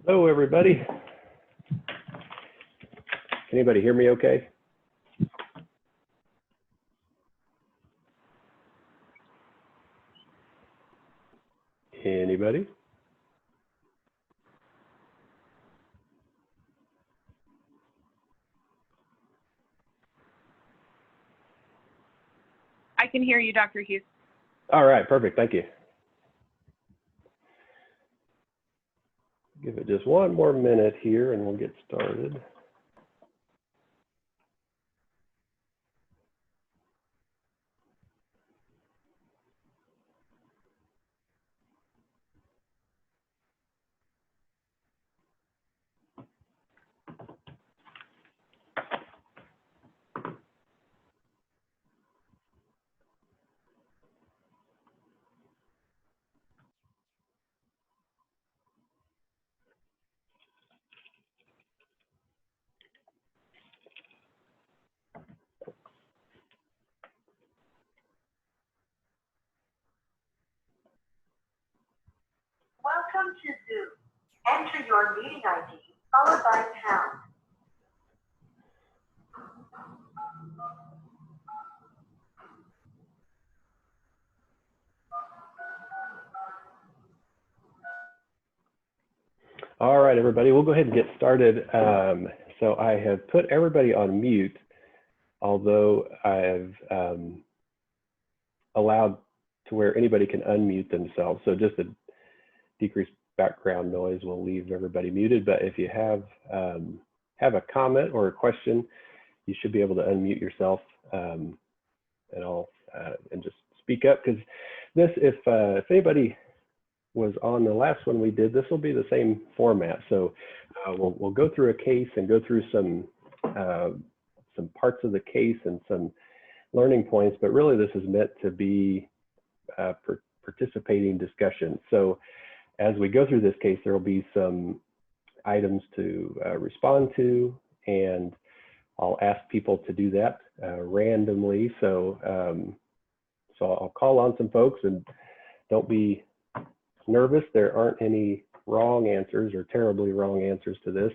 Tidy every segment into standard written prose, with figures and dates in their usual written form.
Hello, everybody. Can anybody hear me okay? Anybody? I can hear you, Dr. Hughes. All right, perfect. Thank you. Give it just one more minute here and we'll get started. Welcome to Zoom. Enter your meeting ID followed by pound. All right, everybody, we'll go ahead and get started. So I have put everybody on mute, although I've allowed to where anybody can unmute themselves. So just a decreased background noise will leave everybody muted. But if you have a comment or a question, you should be able to unmute yourself and just speak up, because this, if anybody was on the last one we did, this will be the same format. So we'll go through a case and go through some parts of the case and some learning points, but really this is meant to be participating discussion. So as we go through this case, there will be some items to respond to, and I'll ask people to do that randomly. So I'll call on some folks, and don't be nervous. There aren't any wrong answers or terribly wrong answers to this.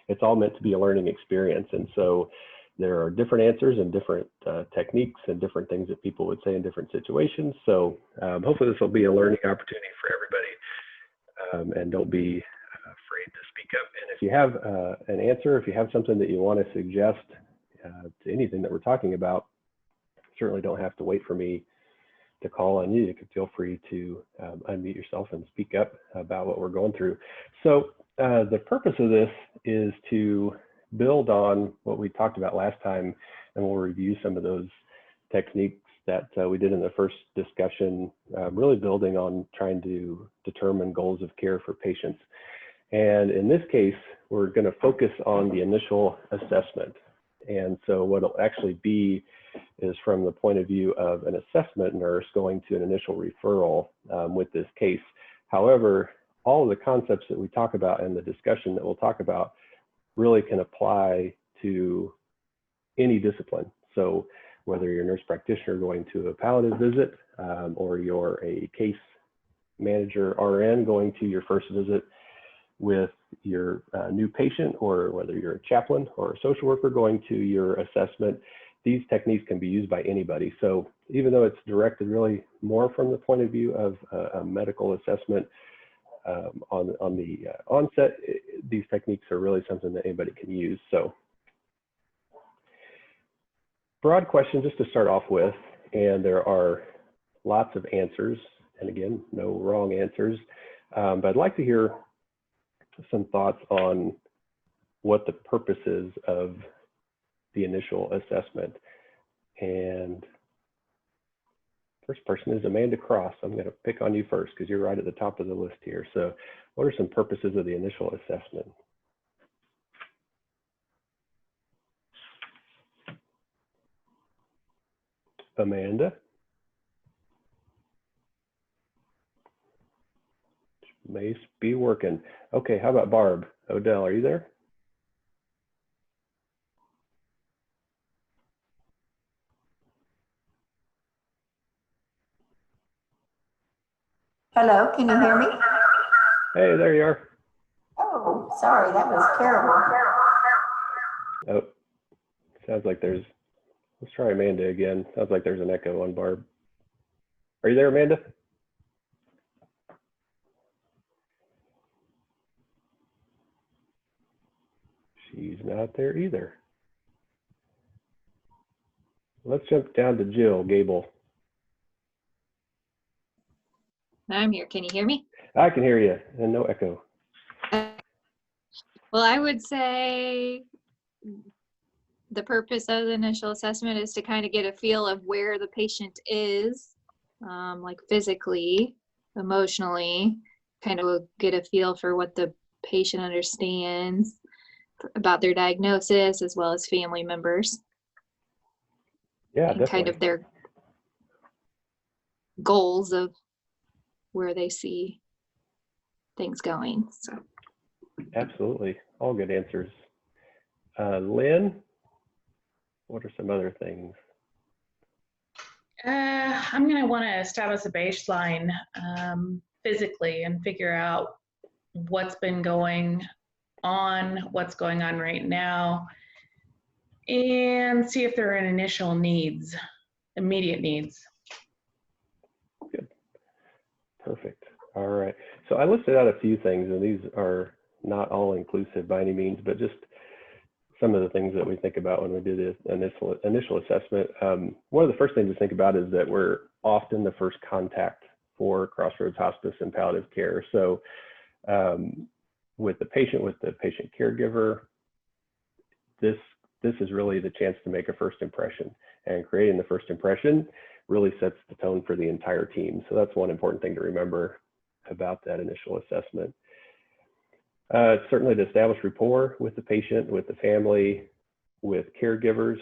It's all meant to be a learning experience. And so there are different answers and different techniques and different things that people would say in different situations. So hopefully this will be a learning opportunity for everybody. And don't be afraid to speak up. And if you have an answer, if you have something that you want to suggest to anything that we're talking about, certainly don't have to wait for me to call on you. You can feel free to unmute yourself and speak up about what we're going through. So the purpose of this is to build on what we talked about last time, and we'll review some of those techniques that we did in the first discussion, really building on trying to determine goals of care for patients. And in this case, we're going to focus on the initial assessment. And so what it'll actually be is from the point of view of an assessment nurse going to an initial referral with this case. However, all of the concepts that we talk about and the discussion that we'll talk about really can apply to any discipline. So whether you're a nurse practitioner going to a palliative visit, or you're a case manager RN going to your first visit with your new patient, or whether you're a chaplain or a social worker going to your assessment, these techniques can be used by anybody. So even though it's directed really more from the point of view of a medical assessment on the onset, these techniques are really something that anybody can use. So broad question just to start off with, and there are lots of answers, and again, no wrong answers, but I'd like to hear some thoughts on what the purpose is of the initial assessment. And first person is Amanda Cross. I'm going to pick on you first because you're right at the top of the list here. So what are some purposes of the initial assessment? Amanda? May be working. Okay, how about Barb? Odell, are you there? Hello, can you hear me? Hey, there you are. Oh, sorry, that was terrible. Oh, sounds like there's, let's try Amanda again. Sounds like there's an echo on Barb. Are you there, Amanda? She's not there either. Let's jump down to Jill Gable. I'm here. Can you hear me? I can hear you, and no echo. Well, I would say the purpose of the initial assessment is to kind of get a feel of where the patient is, like physically, emotionally, kind of get a feel for what the patient understands about their diagnosis as well as family members. Yeah, and definitely. kind of their goals of where they see things going. So Absolutely. All good answers. Lynn, what are some other things? I'm going to want to establish a baseline physically and figure out what's been going on, what's going on right now, and see if there are initial needs, immediate needs. Good. Perfect. All right. So I listed out a few things, and these are not all inclusive by any means, but just some of the things that we think about when we do this initial assessment. One of the first things to think about is that we're often the first contact for Crossroads Hospice and palliative care. So with the patient caregiver, this is really the chance to make a first impression, and creating the first impression really sets the tone for the entire team. So that's one important thing to remember about that initial assessment. Certainly to establish rapport with the patient, with the family, with caregivers,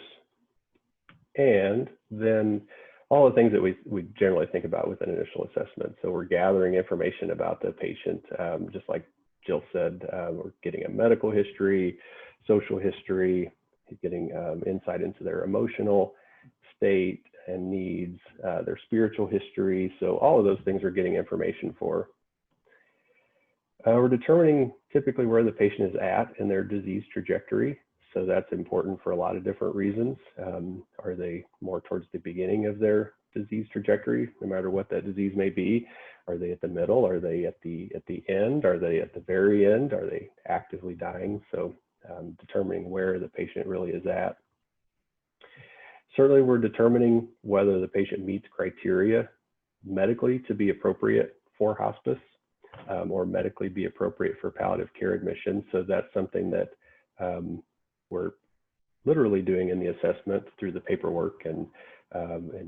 and then all the things that we generally think about with an initial assessment. So we're gathering information about the patient, just like Jill said, we're getting a medical history, social history, getting insight into their emotional state and needs, their spiritual history. So all of those things we're getting information for. We're determining typically where the patient is at in their disease trajectory. So that's important for a lot of different reasons. Are they more towards the beginning of their disease trajectory, no matter what that disease may be? Are they at the middle? Are they at the end? Are they at the very end? Are they actively dying? So determining where the patient really is at. Certainly we're determining whether the patient meets criteria medically to be appropriate for hospice, or medically be appropriate for palliative care admission. So that's something that we're literally doing in the assessment through the paperwork and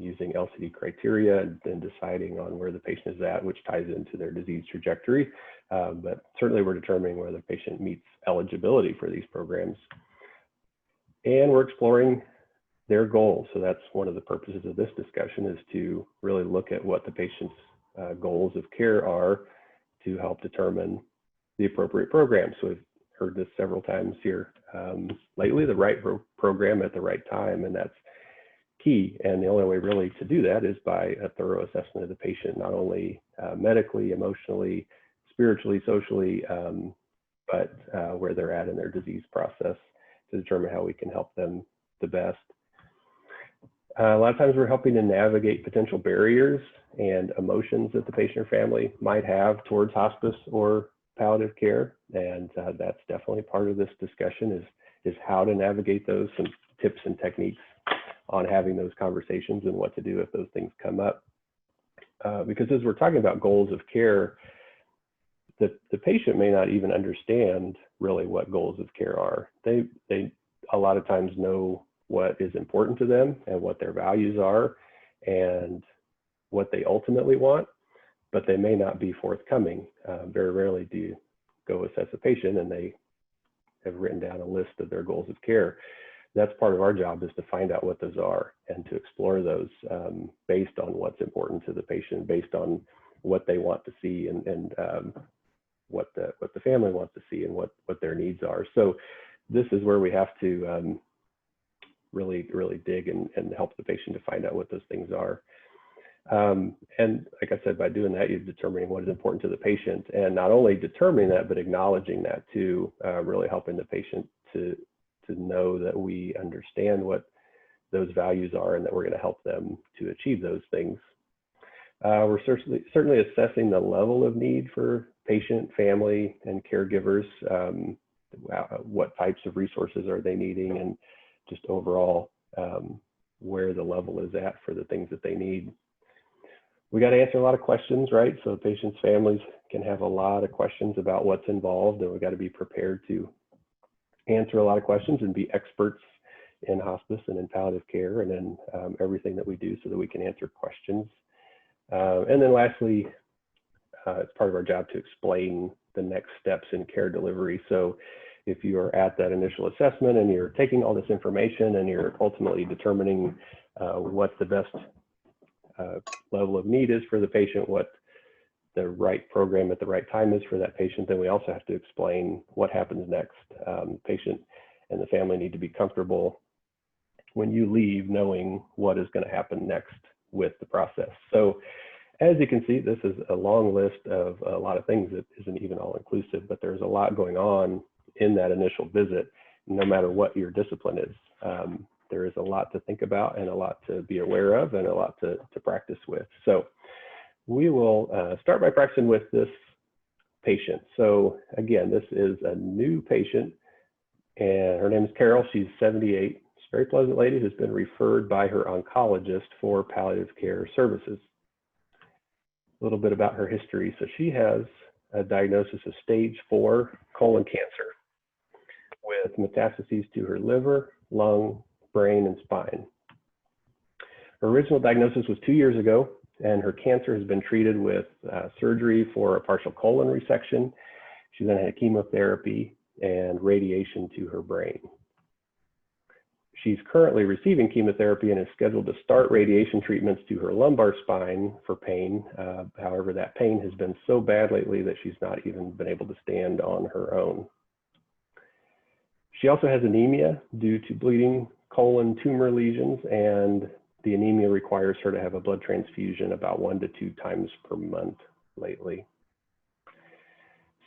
using LCD criteria and deciding on where the patient is at, which ties into their disease trajectory. But certainly we're determining whether the patient meets eligibility for these programs. And we're exploring their goals. So that's one of the purposes of this discussion, is to really look at what the patient's goals of care are to help determine the appropriate program. So we've heard this several times here lately, the right program at the right time, and that's key. And the only way really to do that is by a thorough assessment of the patient, not only medically, emotionally, spiritually, socially, but where they're at in their disease process to determine how we can help them the best. A lot of times we're helping to navigate potential barriers and emotions that the patient or family might have towards hospice or palliative care. And that's definitely part of this discussion, is how to navigate those, some tips and techniques on having those conversations and what to do if those things come up. Because as we're talking about goals of care, the patient may not even understand really what goals of care are. They a lot of times know what is important to them and what their values are and what they ultimately want, but they may not be forthcoming. Very rarely do you go assess a patient and they have written down a list of their goals of care. That's part of our job, is to find out what those are and to explore those based on what's important to the patient, based on what they want to see and what the family wants to see and what their needs are. So this is where we have to really dig and help the patient to find out what those things are. And like I said, by doing that, you're determining what is important to the patient, and not only determining that, but acknowledging that too, really helping the patient to know that we understand what those values are and that we're going to help them to achieve those things. We're certainly assessing the level of need for patient, family, and caregivers. What types of resources are they needing, and just overall where the level is at for the things that they need. We got to answer a lot of questions, right? So patients' families can have a lot of questions about what's involved, and we got to be prepared to answer a lot of questions and be experts in hospice and in palliative care and in everything that we do, so that we can answer questions. And then lastly, it's part of our job to explain the next steps in care delivery. So if you are at that initial assessment and you're taking all this information and you're ultimately determining what the best level of need is for the patient, what the right program at the right time is for that patient, then we also have to explain what happens next. The patient and the family need to be comfortable when you leave knowing what is going to happen next with the process. So as you can see, this is a long list of a lot of things that isn't even all inclusive, but there's a lot going on in that initial visit, no matter what your discipline is. There is a lot to think about and a lot to be aware of and a lot to practice with. So we will start by practicing with this patient. So again, this is a new patient, and her name is Carol. She's 78. She's a very pleasant lady who's been referred by her oncologist for palliative care services. A little bit about her history. So she has a diagnosis of stage 4 colon cancer with metastases to her liver, lung, brain, and spine. Her original diagnosis was 2 years ago, and her cancer has been treated with surgery for a partial colon resection. She then had chemotherapy and radiation to her brain. She's currently receiving chemotherapy and is scheduled to start radiation treatments to her lumbar spine for pain. However, that pain has been so bad lately that she's not even been able to stand on her own. She also has anemia due to bleeding colon tumor lesions, and the anemia requires her to have a blood transfusion about 1 to 2 times per month lately.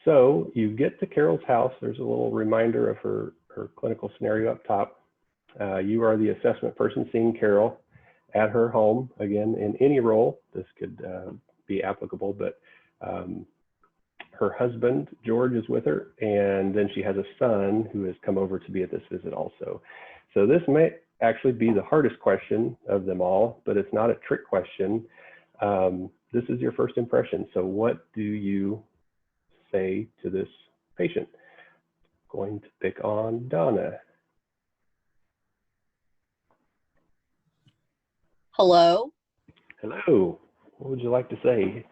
So you get to Carol's house. There's a little reminder of her clinical scenario up top. You are the assessment person seeing Carol at her home, again, in any role. This could be applicable, but her husband, George, is with her, and then she has a son who has come over to be at this visit also. So this may actually be the hardest question of them all, but it's not a trick question. This is your first impression. So what do you say to this patient? I'm going to pick on Donna. Hello. Hello. What would you like to say to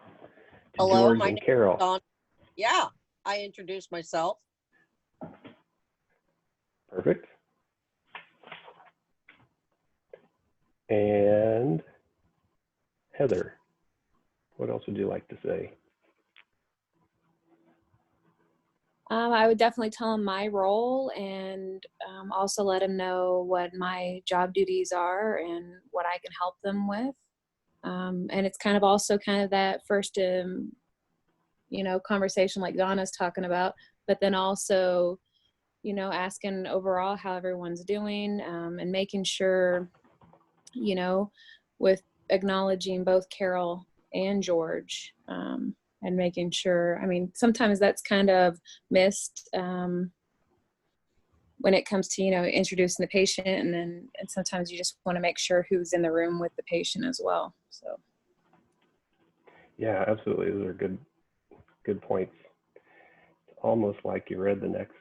Hello, George my and name is Carol? Dawn. Yeah, I introduced myself. Perfect. And Heather, what else would you like to say? I would definitely tell him my role, and also let him know what my job duties are and what I can help them with. And it's kind of also kind of that first, conversation like Donna's talking about, but then also, asking overall how everyone's doing, and making sure, with acknowledging both Carol and George, and making sure, sometimes that's kind of missed when it comes to, introducing the patient, and sometimes you just want to make sure who's in the room with the patient as well. So. Yeah, absolutely. Those are good points. It's almost like you read the next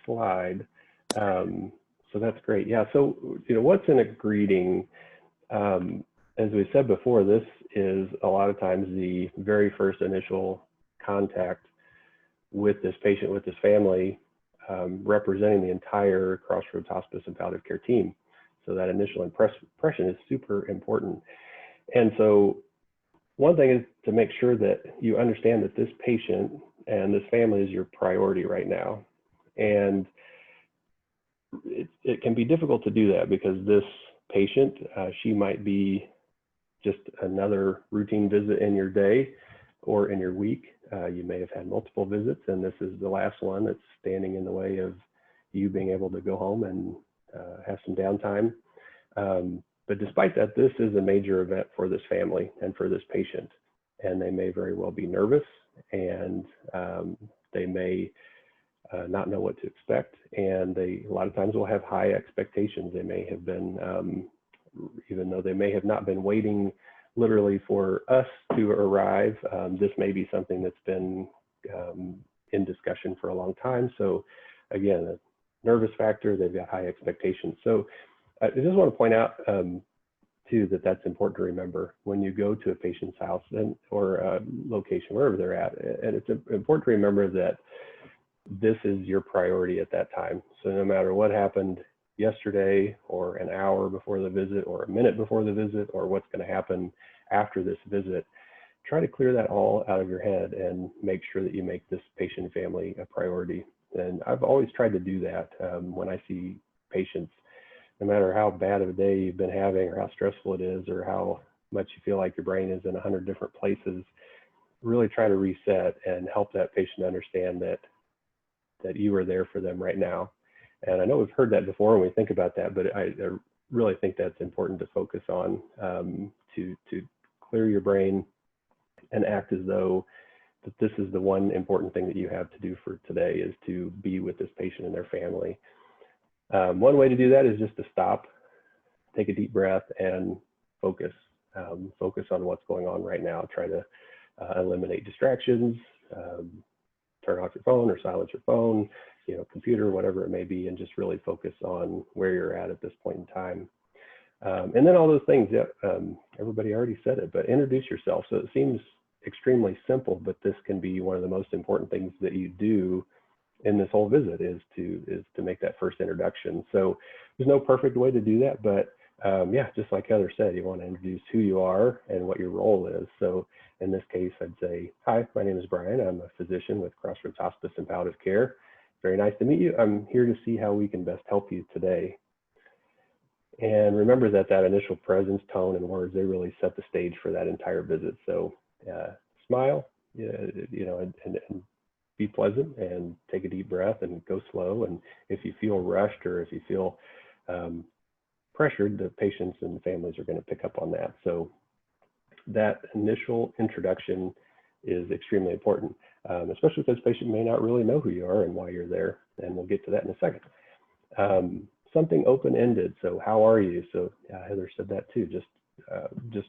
slide. So that's great. Yeah, so, what's in a greeting? As we said before, this is a lot of times the very first initial contact with this patient, with this family, representing the entire Crossroads Hospice and Palliative Care team. So that initial impression is super important. And so one thing is to make sure that you understand that this patient and this family is your priority right now. And it can be difficult to do that because this patient, she might be just another routine visit in your day or in your week. You may have had multiple visits, and this is the last one that's standing in the way of you being able to go home and have some downtime. But despite that, this is a major event for this family and for this patient, and they may very well be nervous, and they may not know what to expect, and they a lot of times will have high expectations. They may have been, even though they may have not been waiting literally for us to arrive, this may be something that's been in discussion for a long time. So again, a nervous factor, they've got high expectations. So I just want to point out too that that's important to remember when you go to a patient's house or location, wherever they're at. And it's important to remember that this is your priority at that time. So no matter what happened yesterday or an hour before the visit or a minute before the visit or what's going to happen after this visit, try to clear that all out of your head and make sure that you make this patient and family a priority. And I've always tried to do that when I see patients, no matter how bad of a day you've been having or how stressful it is or how much you feel like your brain is in 100 different places, really try to reset and help that patient understand that you are there for them right now. And I know we've heard that before when we think about that, but I really think that's important to focus on, to clear your brain and act as though that this is the one important thing that you have to do for today, is to be with this patient and their family. One way to do that is just to stop, take a deep breath, and focus. Focus on what's going on right now. Try to eliminate distractions, turn off your phone or silence your phone, computer, whatever it may be, and just really focus on where you're at this point in time. And then all those things, everybody already said it, but introduce yourself. So it seems extremely simple, but this can be one of the most important things that you do in this whole visit is to make that first introduction. So there's no perfect way to do that, but yeah, just like Heather said, you want to introduce who you are and what your role is. So in this case, I'd say, hi, my name is Brian. I'm a physician with Crossroads Hospice and Palliative Care. Very nice to meet you. I'm here to see how we can best help you today. And remember that initial presence, tone, and words, they really set the stage for that entire visit. So smile, and be pleasant, and take a deep breath and go slow. And if you feel rushed or if you feel pressured, the patients and families are going to pick up on that. So that initial introduction is extremely important, especially because the patient may not really know who you are and why you're there. And we'll get to that in a second. Something open-ended. So how are you? So Heather said that too. Just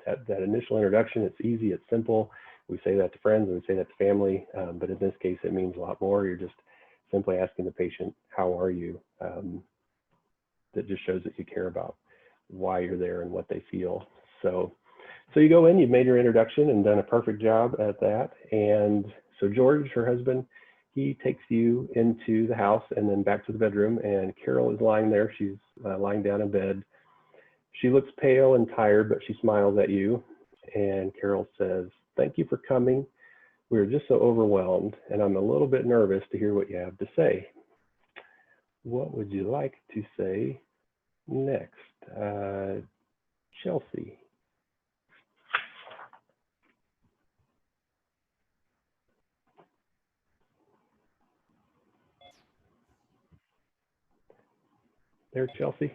that initial introduction. It's easy. It's simple. We say that to friends and we say that to family. But in this case, it means a lot more. You're just simply asking the patient, how are you? That just shows that you care about why you're there and what they feel. So you go in, you've made your introduction and done a perfect job at that. And so George, her husband, he takes you into the house and then back to the bedroom, and Carol is lying there. She's lying down in bed. She looks pale and tired, but she smiles at you. And Carol says, "Thank you for coming. We're just so overwhelmed, and I'm a little bit nervous to hear what you have to say. What would you like to say next?" Chelsea. There, Chelsea?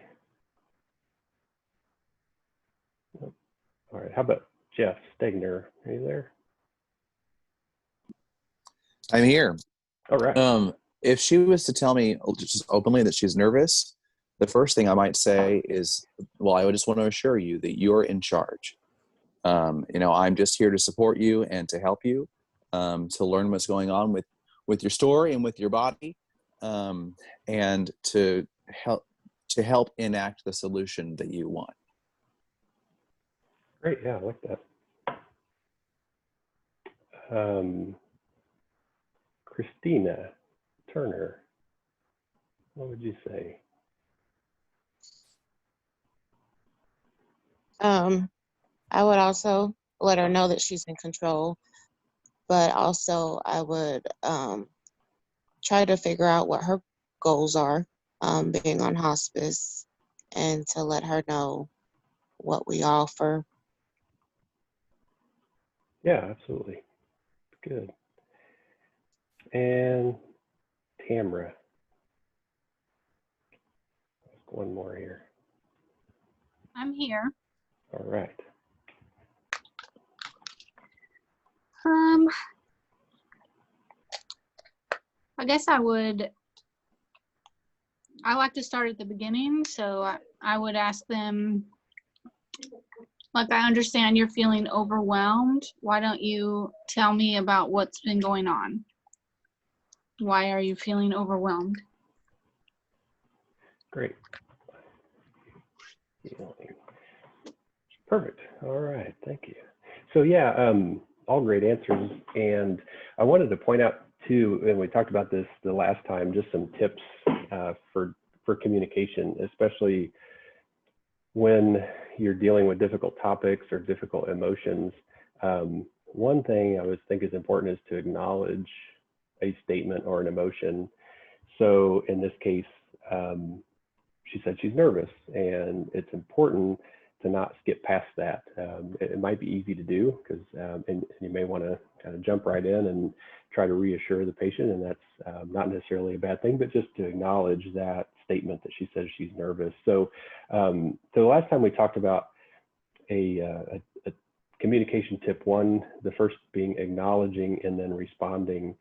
Oh, all right, how about Jeff Stegner? Are you there? I'm here. All right. If she was to tell me just openly that she's nervous, the first thing I might say is, well, I would just want to assure you that you're in charge. I'm just here to support you and to help you, to learn what's going on with your story and with your body, and to help enact the solution that you want. Great, yeah, I like that. Christina Turner, what would you say? I would also let her know that she's in control, but also I would try to figure out what her goals are, being on hospice, and to let her know what we offer Yeah, absolutely. Good. And Tamra. One more here. I'm here. All right. I guess I like to start at the beginning, so I would ask them, like, I understand you're feeling overwhelmed. Why don't you tell me about what's been going on? Why are you feeling overwhelmed? Great. Perfect. All right. Thank you. So yeah, all great answers. And I wanted to point out too, and we talked about this the last time, just some tips for communication, especially when you're dealing with difficult topics or difficult emotions. One thing I would think is important is to acknowledge a statement or an emotion. So in this case, she said she's nervous, and it's important to not skip past that. It might be easy to do because, and you may want to kind of jump right in and try to reassure the patient, and that's not necessarily a bad thing, but just to acknowledge that statement that she says she's nervous. So, so the last time we talked about a communication tip one, the first being acknowledging and then responding,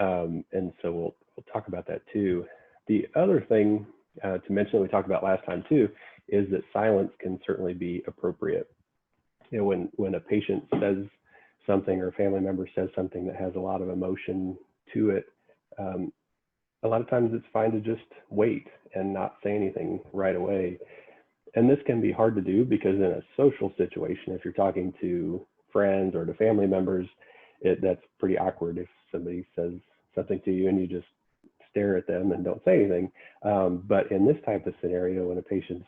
and so we'll talk about that too. The other thing to mention that we talked about last time too is that silence can certainly be appropriate. You know, when a patient says something or a family member says something that has a lot of emotion to it, a lot of times it's fine to just wait and not say anything right away. And this can be hard to do because in a social situation, if you're talking to friends or to family members, that's pretty awkward if somebody says something to you and you just stare at them and don't say anything. But in this type of scenario, when a patient's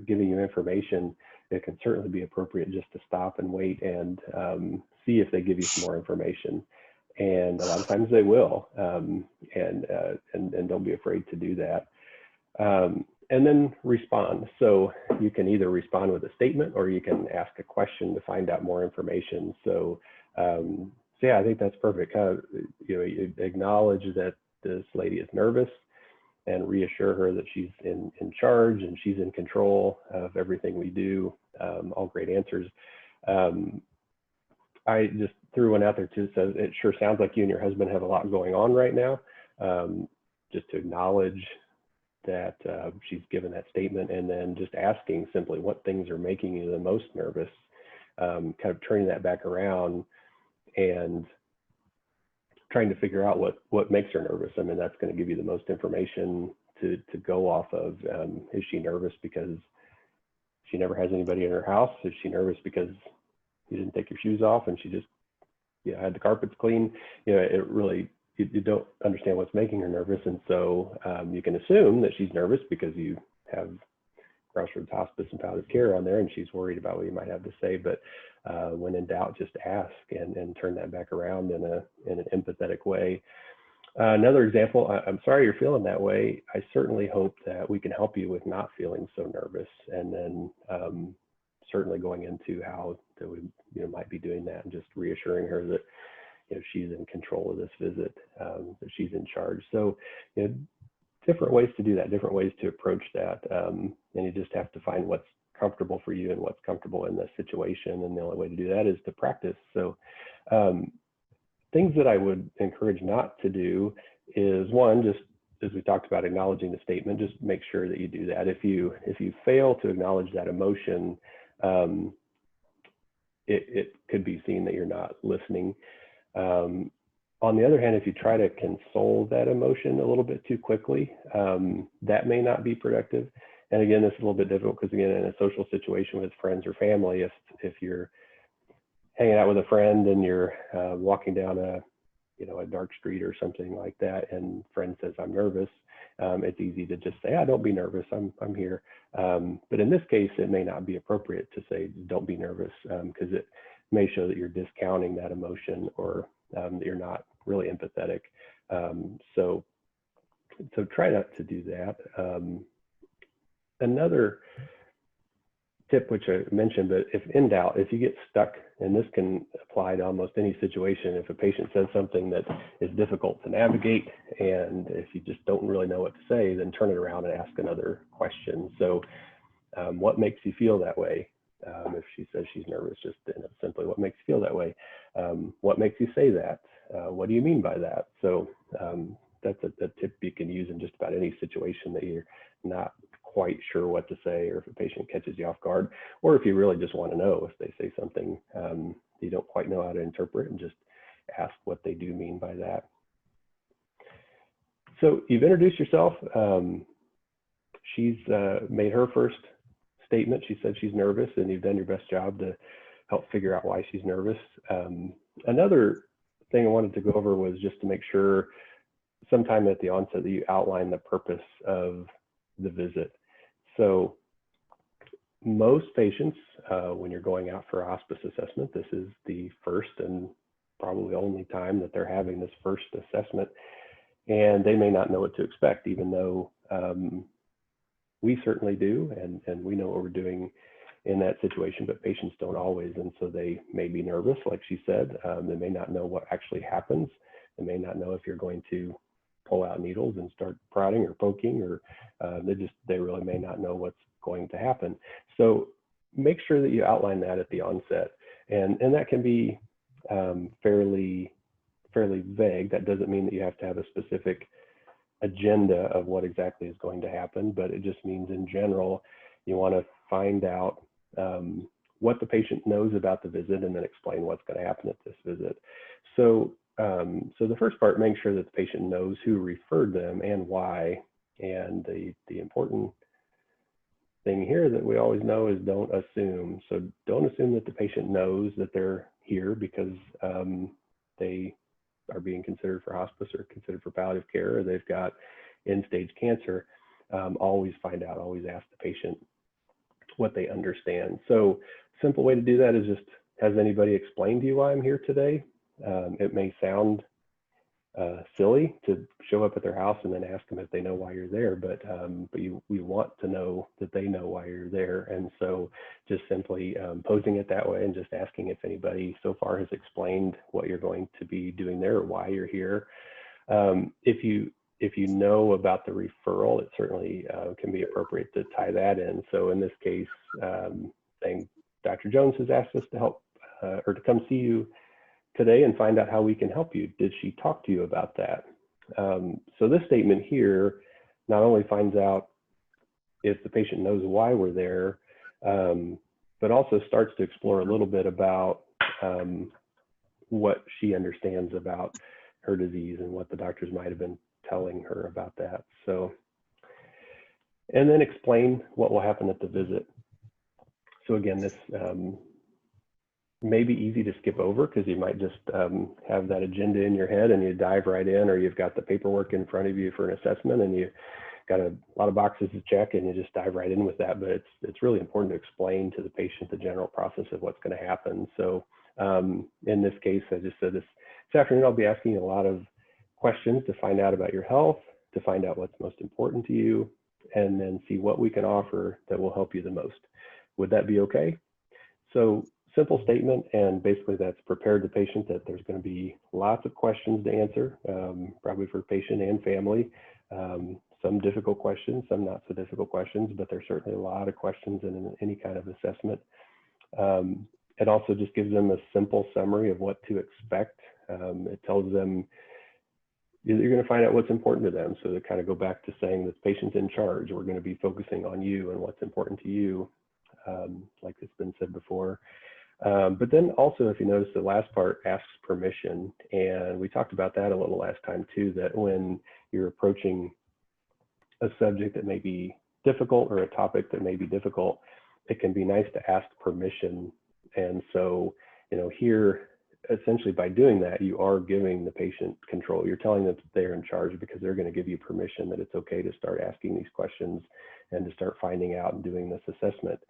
giving you information, it can certainly be appropriate just to stop and wait and see if they give you some more information. And a lot of times they will, and don't be afraid to do that. And then respond. So you can either respond with a statement or you can ask a question to find out more information. So, so yeah, I think that's perfect. Kind of, you acknowledge that this lady is nervous and reassure her that she's in charge and she's in control of everything we do. All great answers. I just threw one out there too. So it sure sounds like you and your husband have a lot going on right now. Just to acknowledge that she's given that statement, and then just asking simply what things are making you the most nervous, kind of turning that back around and trying to figure out what makes her nervous. I mean, that's going to give you the most information to go off of. Is she nervous because she never has anybody in her house? Is she nervous because you didn't take your shoes off and she just had the carpets clean? It really, you don't understand what's making her nervous. And so you can assume that she's nervous because you have Crossroads Hospice and palliative care on there and she's worried about what you might have to say. But when in doubt, just ask and turn that back around in an empathetic way. Another example, I'm sorry you're feeling that way. I certainly hope that we can help you with not feeling so nervous, and then certainly going into how that we might be doing that and just reassuring her that she's in control of this visit, that she's in charge. So different ways to do that, different ways to approach that, and you just have to find what's comfortable for you and what's comfortable in the situation, and the only way to do that is to practice. So things that I would encourage not to do is, one, just as we talked about, acknowledging the statement, just make sure that you do that. If you fail to acknowledge that emotion, it could be seen that you're not listening. On the other hand, if you try to console that emotion a little bit too quickly, that may not be productive. And again, this is a little bit difficult because, again, in a social situation with friends or family, if you're hanging out with a friend and you're walking down a dark street or something like that, and friend says, "I'm nervous," it's easy to just say, "Don't be nervous, I'm here." But in this case, it may not be appropriate to say, "Don't be nervous," because it may show that you're discounting that emotion, or that you're not really empathetic. So try not to do that. Another tip, which I mentioned, but if in doubt, if you get stuck, and this can apply to almost any situation, if a patient says something that is difficult to navigate, and if you just don't really know what to say, then turn it around and ask another question. So what makes you feel that way? If she says she's nervous, just simply, what makes you feel that way? What makes you say that? What do you mean by that? So that's a tip you can use in just about any situation that you're not quite sure what to say, or if a patient catches you off guard, or if you really just want to know if they say something you don't quite know how to interpret, and just ask what they do mean by that. So you've introduced yourself. She's made her first statement. She said she's nervous, and you've done your best job to help figure out why she's nervous. Another thing I wanted to go over was just to make sure sometime at the onset that you outline the purpose of the visit. So most patients, when you're going out for a hospice assessment, this is the first and probably only time that they're having this first assessment, and they may not know what to expect, even though we certainly do, and we know what we're doing in that situation, but patients don't always, and so they may be nervous, like she said. They may not know what actually happens. They may not know if you're going to pull out needles and start prodding or poking, or they really may not know what's going to happen. So make sure that you outline that at the onset, and that can be fairly vague. That doesn't mean that you have to have a specific agenda of what exactly is going to happen, but it just means in general you want to find out what the patient knows about the visit, and then explain what's going to happen at this visit. So the first part, make sure that the patient knows who referred them and why. And the important thing here that we always know is don't assume. So don't assume that the patient knows that they're here because they are being considered for hospice or considered for palliative care, or they've got end-stage cancer. Always find out, always ask the patient what they understand. So simple way to do that is just, has anybody explained to you why I'm here today? It may sound silly to show up at their house and then ask them if they know why you're there, but we want to know that they know why you're there. And so just simply posing it that way and just asking if anybody so far has explained what you're going to be doing there or why you're here. If you know about the referral, it certainly can be appropriate to tie that in. So in this case, saying Dr. Jones has asked us to help or to come see you today and find out how we can help you. Did she talk to you about that? So this statement here not only finds out if the patient knows why we're there, but also starts to explore a little bit about what she understands about her disease and what the doctors might have been telling her about that. So, and then explain what will happen at the visit. So again, this may be easy to skip over because you might just have that agenda in your head and you dive right in, or you've got the paperwork in front of you for an assessment and you got a lot of boxes to check and you just dive right in with that. But it's really important to explain to the patient the general process of what's going to happen. So in this case, I just said this afternoon, I'll be asking you a lot of questions to find out about your health, to find out what's most important to you, and then see what we can offer that will help you the most. Would that be okay? So simple statement, and basically that's prepared the patient that there's going to be lots of questions to answer, probably for patient and family. Some difficult questions, some not so difficult questions, but there's certainly a lot of questions in any kind of assessment. It also just gives them a simple summary of what to expect. It tells them you're going to find out what's important to them. So to kind of go back to saying that the patient's in charge, we're going to be focusing on you and what's important to you, like it's been said before. But then also, if you notice, the last part asks permission. And we talked about that a little last time too, that when you're approaching a subject that may be difficult or a topic that may be difficult, it can be nice to ask permission. And so, here, essentially by doing that, you are giving the patient control. You're telling them that they're in charge because they're going to give you permission that it's okay to start asking these questions and to start finding out and doing this assessment.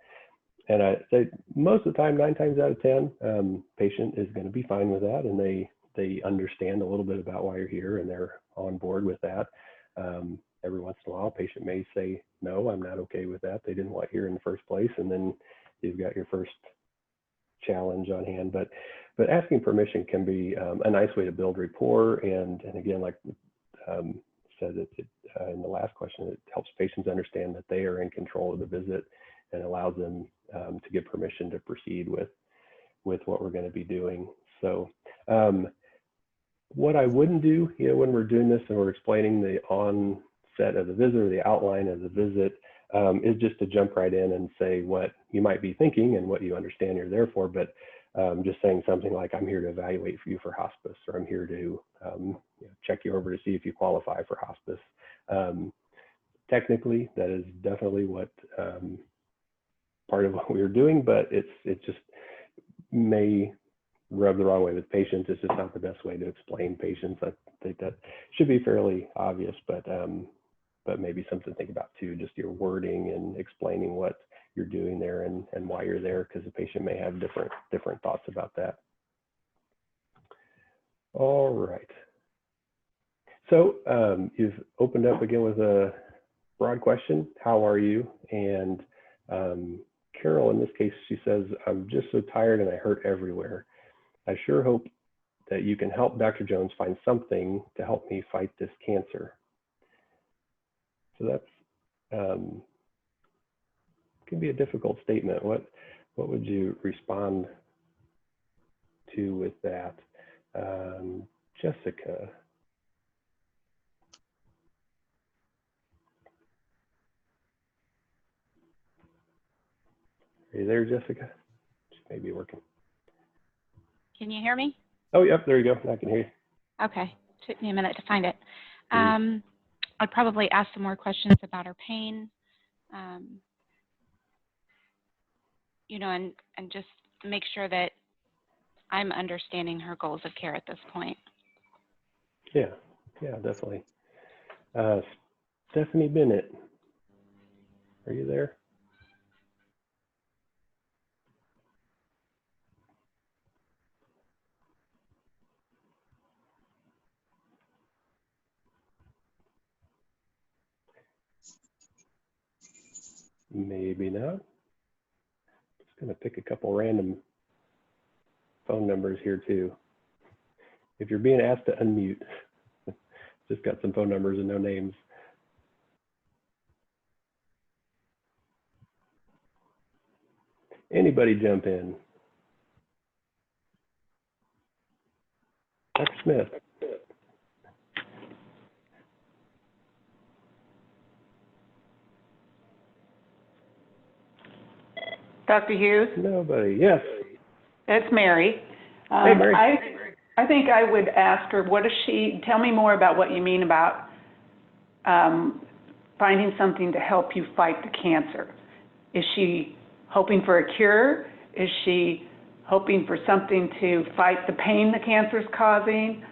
And I say most of the time, 9 times out of 10, patient is going to be fine with that, and they understand a little bit about why you're here and they're on board with that. Every once in a while, a patient may say, no, I'm not okay with that. They didn't want here in the first place. And then you've got your first challenge on hand. But asking permission can be a nice way to build rapport. And again, like said in the last question, it helps patients understand that they are in control of the visit and allows them to give permission to proceed with what we're going to be doing. So what I wouldn't do, when we're doing this and we're explaining the onset of the visit or the outline of the visit, is just to jump right in and say what you might be thinking and what you understand you're there for, but just saying something like, I'm here to evaluate for you for hospice, or I'm here to check you over to see if you qualify for hospice. Technically, that is definitely what part of what we were doing, but it just may rub the wrong way with patients. It's just not the best way to explain patients. I think that should be fairly obvious, but maybe something to think about too, just your wording and explaining what you're doing there and why you're there, because the patient may have different thoughts about that. All right. So you've opened up again with a broad question, how are you? And Carol, in this case, she says, I'm just so tired and I hurt everywhere. I sure hope that you can help Dr. Jones find something to help me fight this cancer. So that's can be a difficult statement. What would you respond to with that? Jessica. Are you there, Jessica? She may be working. Can you hear me? Oh, yep, there you go. I can hear you. Okay, took me a minute to find it. I'd probably ask some more questions about her pain, and just make sure that I'm understanding her goals of care at this point. Yeah, definitely. Stephanie Bennett, are you there? Maybe not. Just gonna pick a couple random phone numbers here too. If you're being asked to unmute, just got some phone numbers and no names. Anybody jump in? Dr. Smith. Dr. Hughes? Nobody. Yes. It's Mary. Hey, Mary. I think I would ask her, tell me more about what you mean about finding something to help you fight the cancer. Is she hoping for a cure? Is she hoping for something to fight the pain the cancer is causing?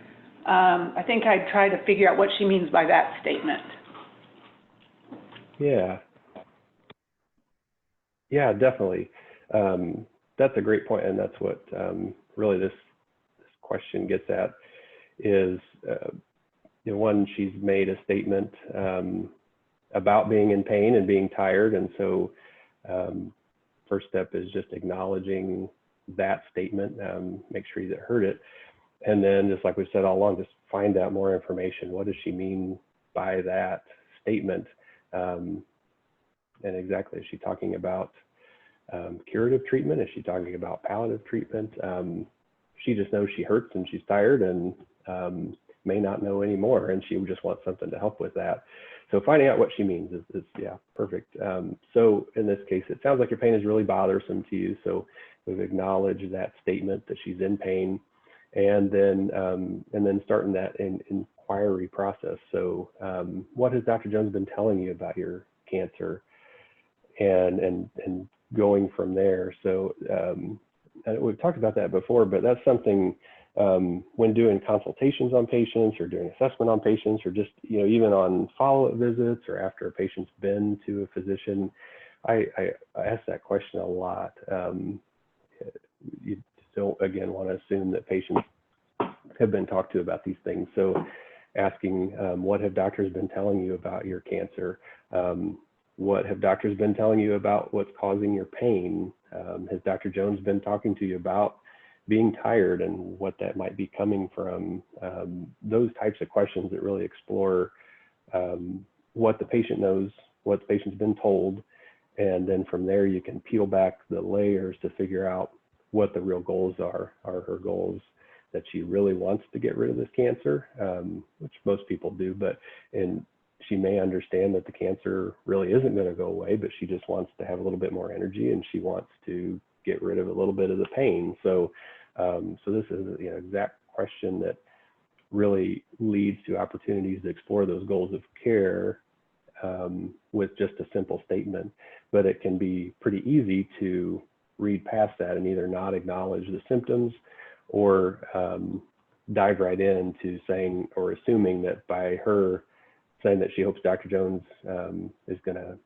I think I'd try to figure out what she means by that statement. Yeah, definitely. That's a great point, and that's what really this question gets at is, one, she's made a statement about being in pain and being tired, and so first step is just acknowledging that statement, make sure you heard it, and then just like we said all along, just find out more information. What does she mean by that statement? And exactly, is she talking about curative treatment? Is she talking about palliative treatment? She just knows she hurts and she's tired and may not know anymore, and she just wants something to help with that. So finding out what she means is yeah, perfect. So in this case, it sounds like your pain is really bothersome to you. So we've acknowledged that statement that she's in pain, and then starting that inquiry process. So what has Dr. Jones been telling you about your cancer, and going from there. So we've talked about that before, but that's something when doing consultations on patients or doing assessment on patients, or just even on follow-up visits or after a patient's been to a physician, I ask that question a lot. You don't again want to assume that patients have been talked to about these things. So asking what have doctors been telling you about your cancer? What have doctors been telling you about what's causing your pain? Has Dr. Jones been talking to you about being tired and what that might be coming from? Those types of questions that really explore what the patient knows, what the patient's been told, and then from there you can peel back the layers to figure out what the real goals are. Are her goals that she really wants to get rid of this cancer, which most people do, and she may understand that the cancer really isn't going to go away, but she just wants to have a little bit more energy and she wants to get rid of a little bit of the pain. So this is an exact question that really leads to opportunities to explore those goals of care with just a simple statement. But it can be pretty easy to read past that and either not acknowledge the symptoms or dive right into saying or assuming that by her saying that she hopes Dr. Jones is going to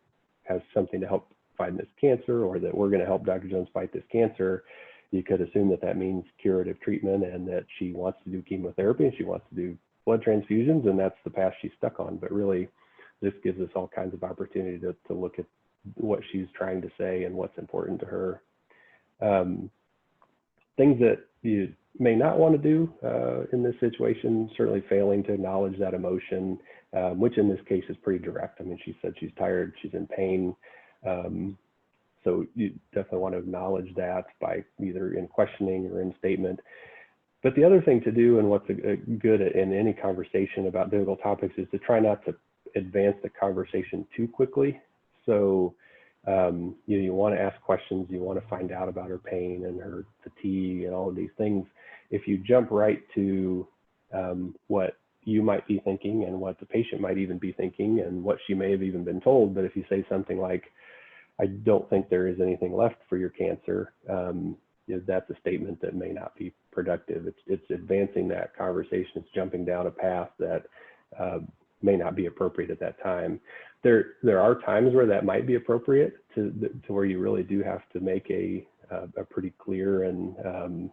have something to help fight this cancer, or that we're going to help Dr. Jones fight this cancer, you could assume that that means curative treatment and that she wants to do chemotherapy and she wants to do blood transfusions, and that's the path she's stuck on. But really, this gives us all kinds of opportunity to look at what she's trying to say and what's important to her. Things that you may not want to do in this situation, certainly failing to acknowledge that emotion, which in this case is pretty direct. I mean, she said she's tired, she's in pain. So you definitely want to acknowledge that by either in questioning or in statement. But the other thing to do, and what's good in any conversation about difficult topics, is to try not to advance the conversation too quickly. So you want to ask questions, you want to find out about her pain and her fatigue and all of these things. If you jump right to what you might be thinking and what the patient might even be thinking and what she may have even been told, but if you say something like, I don't think there is anything left for your cancer, that's a statement that may not be productive. It's advancing that conversation. It's jumping down a path that may not be appropriate at that time. There are times where that might be appropriate to where you really do have to make a pretty clear and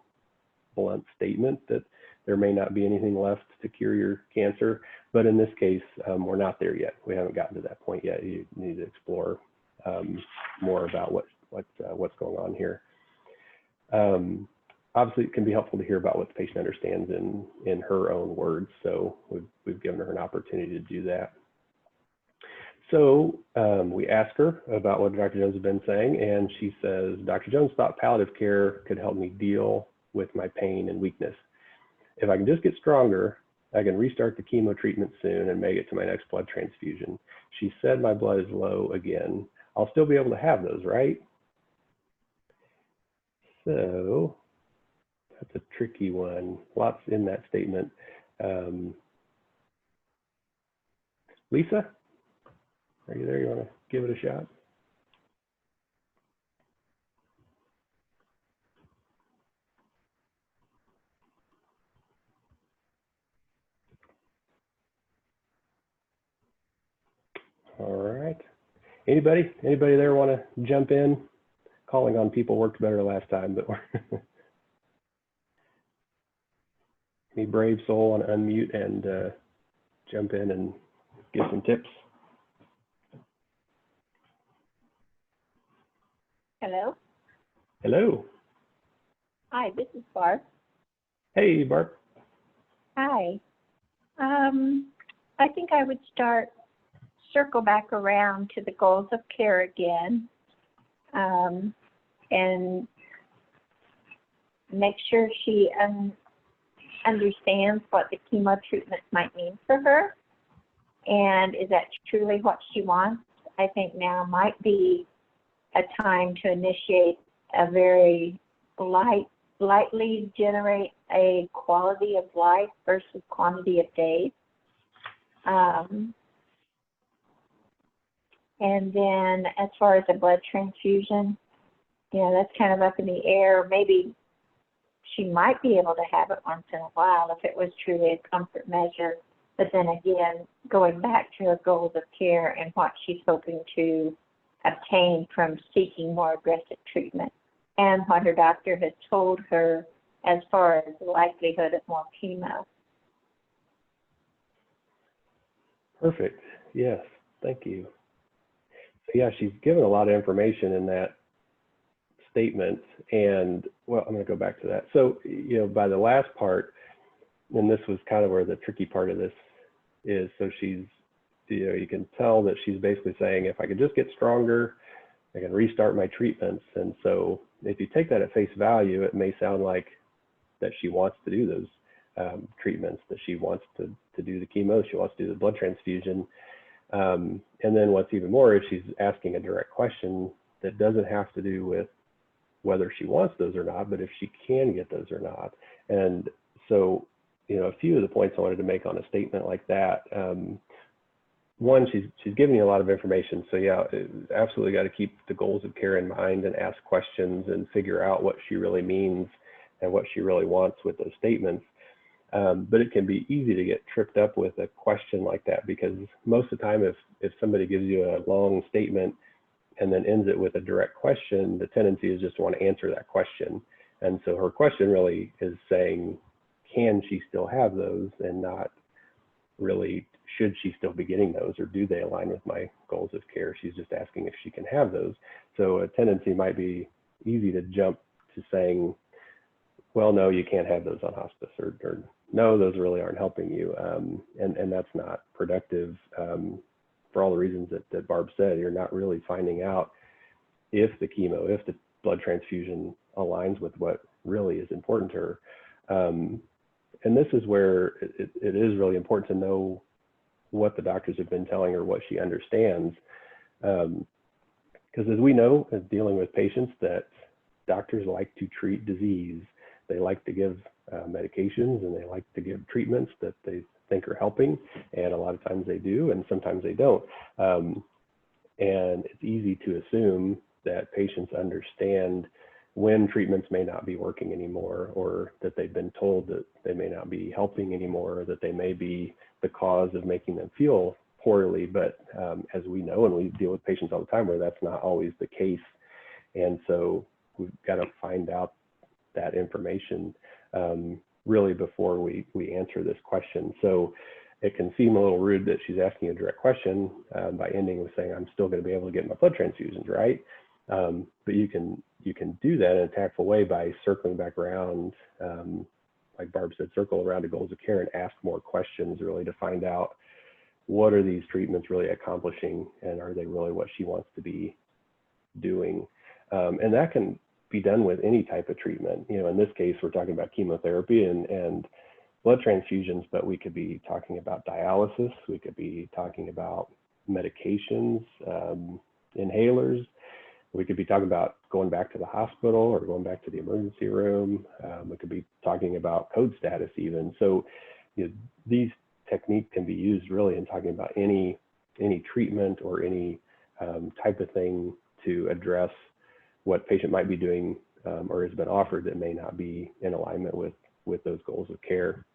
blunt statement that there may not be anything left to cure your cancer. But in this case, we're not there yet. We haven't gotten to that point yet. You need to explore more about what's going on here. Obviously, it can be helpful to hear about what the patient understands in her own words. So we've given her an opportunity to do that. So we asked her about what Dr. Jones has been saying, and she says, Dr. Jones thought palliative care could help me deal with my pain and weakness. If I can just get stronger, I can restart the chemo treatment soon and make it to my next blood transfusion. She said my blood is low again. I'll still be able to have those, right? So that's a tricky one. Lots in that statement. Lisa, are you there? You want to give it a shot? All right. Anybody there want to jump in? Calling on people worked better last time, but any brave soul want to unmute and jump in and give some tips? Hello. Hello. Hi, this is Barb. Hey, Barb. Hi. I think I would circle back around to the goals of care again, and make sure she understands what the chemo treatment might mean for her, and is that truly what she wants. I think now might be a time to initiate a very lightly generate a quality of life versus quantity of days. And then as far as the blood transfusion, that's kind of up in the air. Maybe she might be able to have it once in a while if it was truly a comfort measure. But then again, going back to her goals of care and what she's hoping to obtain from seeking more aggressive treatment, and what her doctor has told her as far as the likelihood of more chemo. Perfect. Yes. Thank you. yeah, she's given a lot of information in that statement. And well, I'm going to go back to that. So, you know, by the last part, and this was kind of where the tricky part of this is. So she's, you know, you can tell that she's basically saying, if I could just get stronger, I can restart my treatments. And so if you take that at face value, it may sound like that she wants to do those treatments, that she wants to do the chemo, she wants to do the blood transfusion. And then what's even more is she's asking a direct question that doesn't have to do with whether she wants those or not, but if she can get those or not. And so, you know, a few of the points I wanted to make on a statement like that. One, she's giving you a lot of information. So yeah, absolutely got to keep the goals of care in mind and ask questions and figure out what she really means and what she really wants with those statements. But it can be easy to get tripped up with a question like that, because most of the time, if somebody gives you a long statement and then ends it with a direct question, the tendency is just to want to answer that question. And so her question really is saying, can she still have those, and not really, should she still be getting those, or do they align with my goals of care? She's just asking if she can have those. So a tendency might be easy to jump to saying, well, no, you can't have those on hospice, or no, those really aren't helping you. And that's not productive for all the reasons that Barb said. You're not really finding out if the chemo, if the blood transfusion aligns with what really is important to her. And this is where it is really important to know what the doctors have been telling her, what she understands. Because as we know, as dealing with patients, that doctors like to treat disease. They like to give medications, and they like to give treatments that they think are helping. And a lot of times they do, and sometimes they don't. And it's easy to assume that patients understand when treatments may not be working anymore, or that they've been told that they may not be helping anymore, or that they may be the cause of making them feel poorly. But as we know, and we deal with patients all the time where that's not always the case. And so we've got to find out that information really before we answer this question. So it can seem a little rude that she's asking a direct question by ending with saying, I'm still going to be able to get my blood transfusions, right? But you can do that in a tactful way by circling back around, like Barb said, circle around to goals of care and ask more questions, really to find out, what are these treatments really accomplishing, and are they really what she wants to be doing? And that can be done with any type of treatment. You know, in this case, we're talking about chemotherapy and blood transfusions, but we could be talking about dialysis. We could be talking about medications, inhalers. We could be talking about going back to the hospital or going back to the emergency room. We could be talking about code status even. So, you know, these techniques can be used really in talking about any treatment or any type of thing to address what patient might be doing or has been offered that may not be in alignment with those goals of care.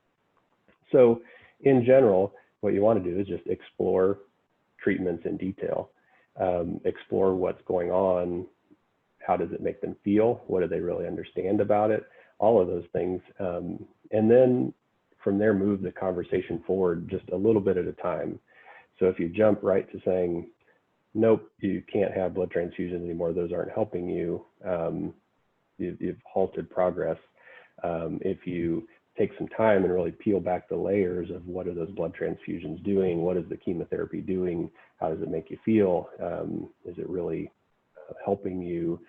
So in general, what you want to do is just explore treatments in detail. Explore what's going on, how does it make them feel, what do they really understand about it, all of those things. And then from there, move the conversation forward just a little bit at a time. So if you jump right to saying, nope, you can't have blood transfusions anymore, those aren't helping you, you've halted progress. If you take some time and really peel back the layers of what are those blood transfusions doing, what is the chemotherapy doing, how does it make you feel, is it really helping you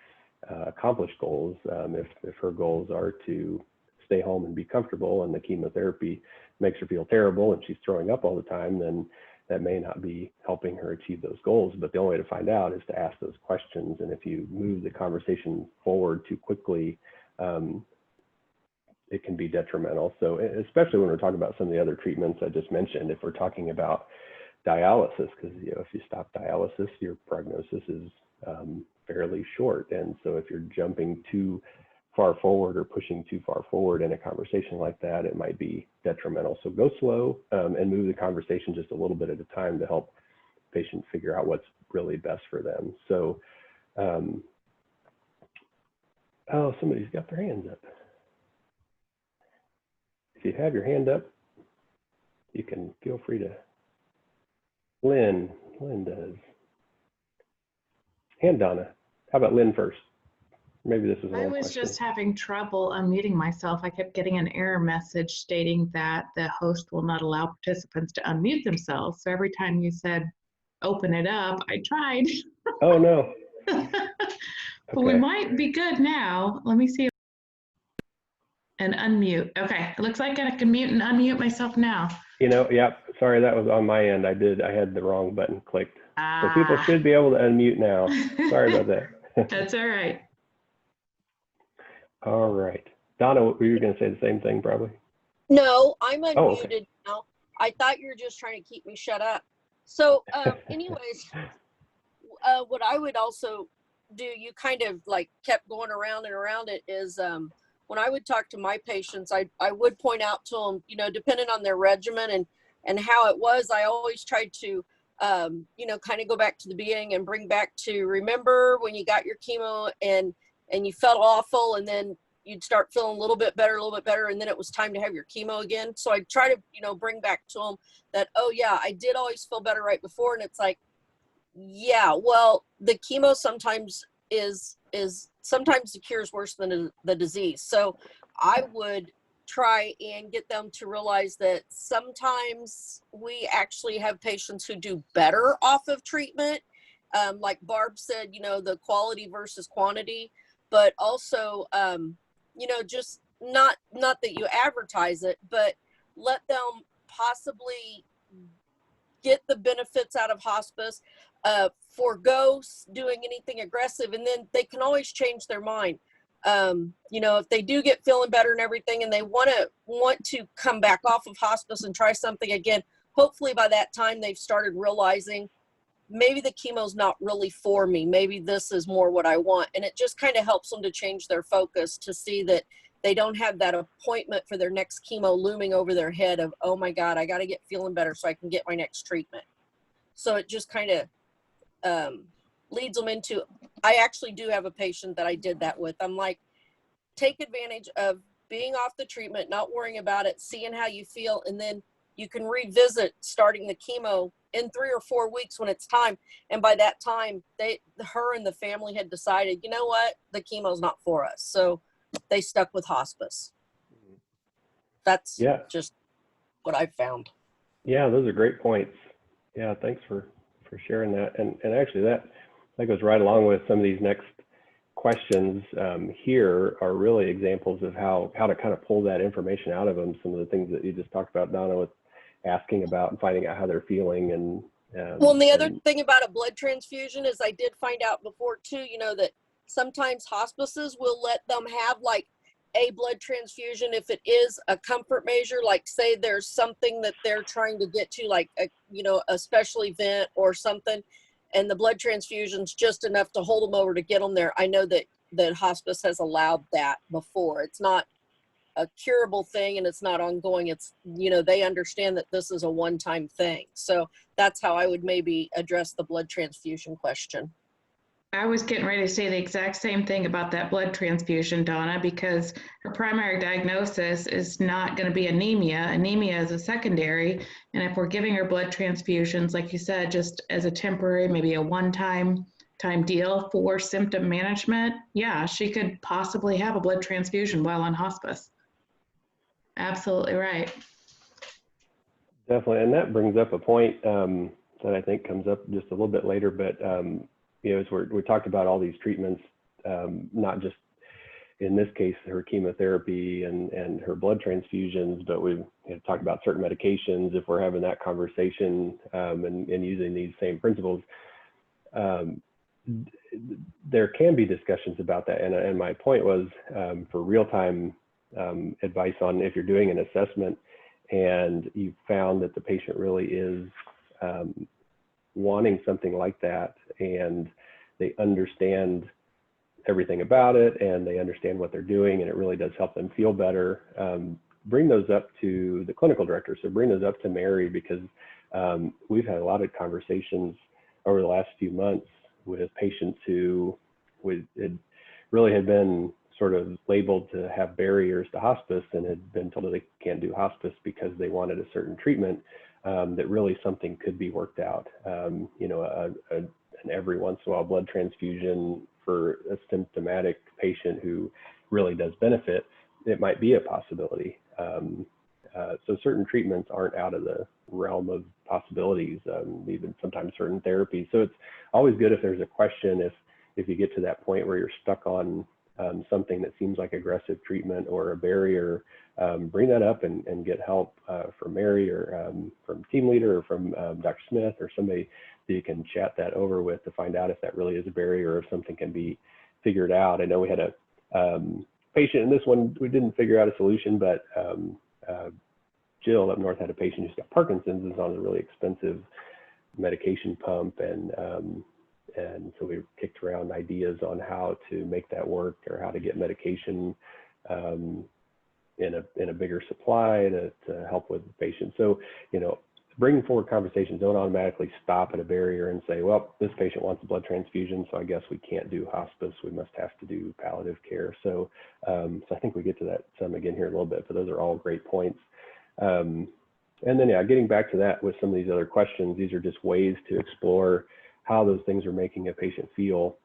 accomplish goals? If her goals are to stay home and be comfortable, and the chemotherapy makes her feel terrible and she's throwing up all the time, then that may not be helping her achieve those goals. But the only way to find out is to ask those questions. And if you move the conversation forward too quickly, it can be detrimental. So especially when we're talking about some of the other treatments I just mentioned, if we're talking about dialysis, because you know, if you stop dialysis, your prognosis is fairly short. And so if you're jumping too far forward or pushing too far forward in a conversation like that, it might be detrimental. So go slow and move the conversation just a little bit at a time to help patients figure out what's really best for them. So, oh, somebody's got their hands up. If you have your hand up, you can feel free to. Lynn does. and Donna. How about Lynn first? Maybe this is an I old was question. just having trouble unmuting myself. I kept getting an error message stating that the host will not allow participants to unmute themselves. So every time you said, open it up, I tried. Oh, no. But we Okay. might be good now. Let me see. And unmute. Okay, it looks like I can mute and unmute myself now. You know, yeah, sorry, that was on my end. I had the wrong button clicked. So people Ah. should be able to unmute now. Sorry about that. That's all right. All right. Donna, were you going to say the same thing probably? No, I'm unmuted Oh, okay. now. I thought you were just trying to keep me shut up. So, anyways, what I would also do, you kind of like kept going around and around it, is when I would talk to my patients, I would point out to them, you know, depending on their regimen and how it was, I always tried to, you know, kind of go back to the beginning and bring back to, remember when you got your chemo and you felt awful, and then you'd start feeling a little bit better, and then it was time to have your chemo again. So I try to, you know, bring back to them that, oh yeah, I did always feel better right before. And it's like, yeah, well, the chemo sometimes sometimes the cure is worse than the disease. So I would try and get them to realize that sometimes we actually have patients who do better off of treatment. Like Barb said, you know, the quality versus quantity, but also, you know, just not that you advertise it, but let them possibly get the benefits out of hospice, forego doing anything aggressive, and then they can always change their mind. You know, if they do get feeling better and everything, and they want to come back off of hospice and try something again, hopefully by that time they've started realizing maybe the chemo's not really for me. Maybe this is more what I want. And it just kind of helps them to change their focus, to see that they don't have that appointment for their next chemo looming over their head of, oh my God, I got to get feeling better so I can get my next treatment. So it just kind of leads them into, I actually do have a patient that I did that with. I'm like, take advantage of being off the treatment, not worrying about it, seeing how you feel, and then you can revisit starting the chemo in 3 or 4 weeks when it's time. And by that time, her and the family had decided, you know what, the chemo's not for us. So they stuck with hospice. That's just what I found. Yeah, those are great points. Yeah, thanks for sharing that. And actually that goes right along with some of these next questions here are really examples of how to kind of pull that information out of them. Some of the things that you just talked about, Donna, with asking about and finding out how they're feeling. And well, and the other thing about a blood transfusion is I did find out before too, you know, that sometimes hospices will let them have like a blood transfusion if it is a comfort measure, like say there's something that they're trying to get to, like a special event or something, and the blood transfusion's just enough to hold them over to get them there. I know that hospice has allowed that before. It's not a curable thing and it's not ongoing. It's, you know, they understand that this is a one-time thing. So that's how I would maybe address the blood transfusion question. I was getting ready to say the exact same thing about that blood transfusion, Donna, because her primary diagnosis is not going to be anemia. Anemia is a secondary. And if we're giving her blood transfusions, like you said, just as a temporary, maybe a one-time deal for symptom management, yeah, she could possibly have a blood transfusion while on hospice. Absolutely right. Definitely. And that brings up a point that I think comes up just a little bit later, but you know, as we talked about all these treatments, not just in this case, her chemotherapy and her blood transfusions, but we've talked about certain medications. If we're having that conversation and using these same principles, there can be discussions about that. And my point was for real-time advice on if you're doing an assessment and you found that the patient really is wanting something like that, and they understand everything about it and they understand what they're doing and it really does help them feel better, bring those up to the clinical director. So bring those up to Mary, because we've had a lot of conversations over the last few months with patients who really had been sort of labeled to have barriers to hospice and had been told that they can't do hospice because they wanted a certain treatment, that really something could be worked out. You know, an every once in a while blood transfusion for a symptomatic patient who really does benefit, it might be a possibility. So certain treatments aren't out of the realm of possibilities, even sometimes certain therapies. So it's always good if there's a question, if you get to that point where you're stuck on something that seems like aggressive treatment or a barrier, bring that up and get help from Mary or from team leader or from Dr. Smith or somebody that you can chat that over with to find out if that really is a barrier or if something can be figured out. I know we had a patient in this one, we didn't figure out a solution, but Jill up north had a patient who's got Parkinson's, is on a really expensive medication pump, and so we kicked around ideas on how to make that work or how to get medication in a bigger supply to help with the patient. So, you know, bringing forward conversations, don't automatically stop at a barrier and say, well, this patient wants a blood transfusion, so I guess we can't do hospice. We must have to do palliative care. So, so I think we get to that some again here in a little bit, but those are all great points. And then, yeah, getting back to that with some of these other questions, these are just ways to explore how those things are making a patient feel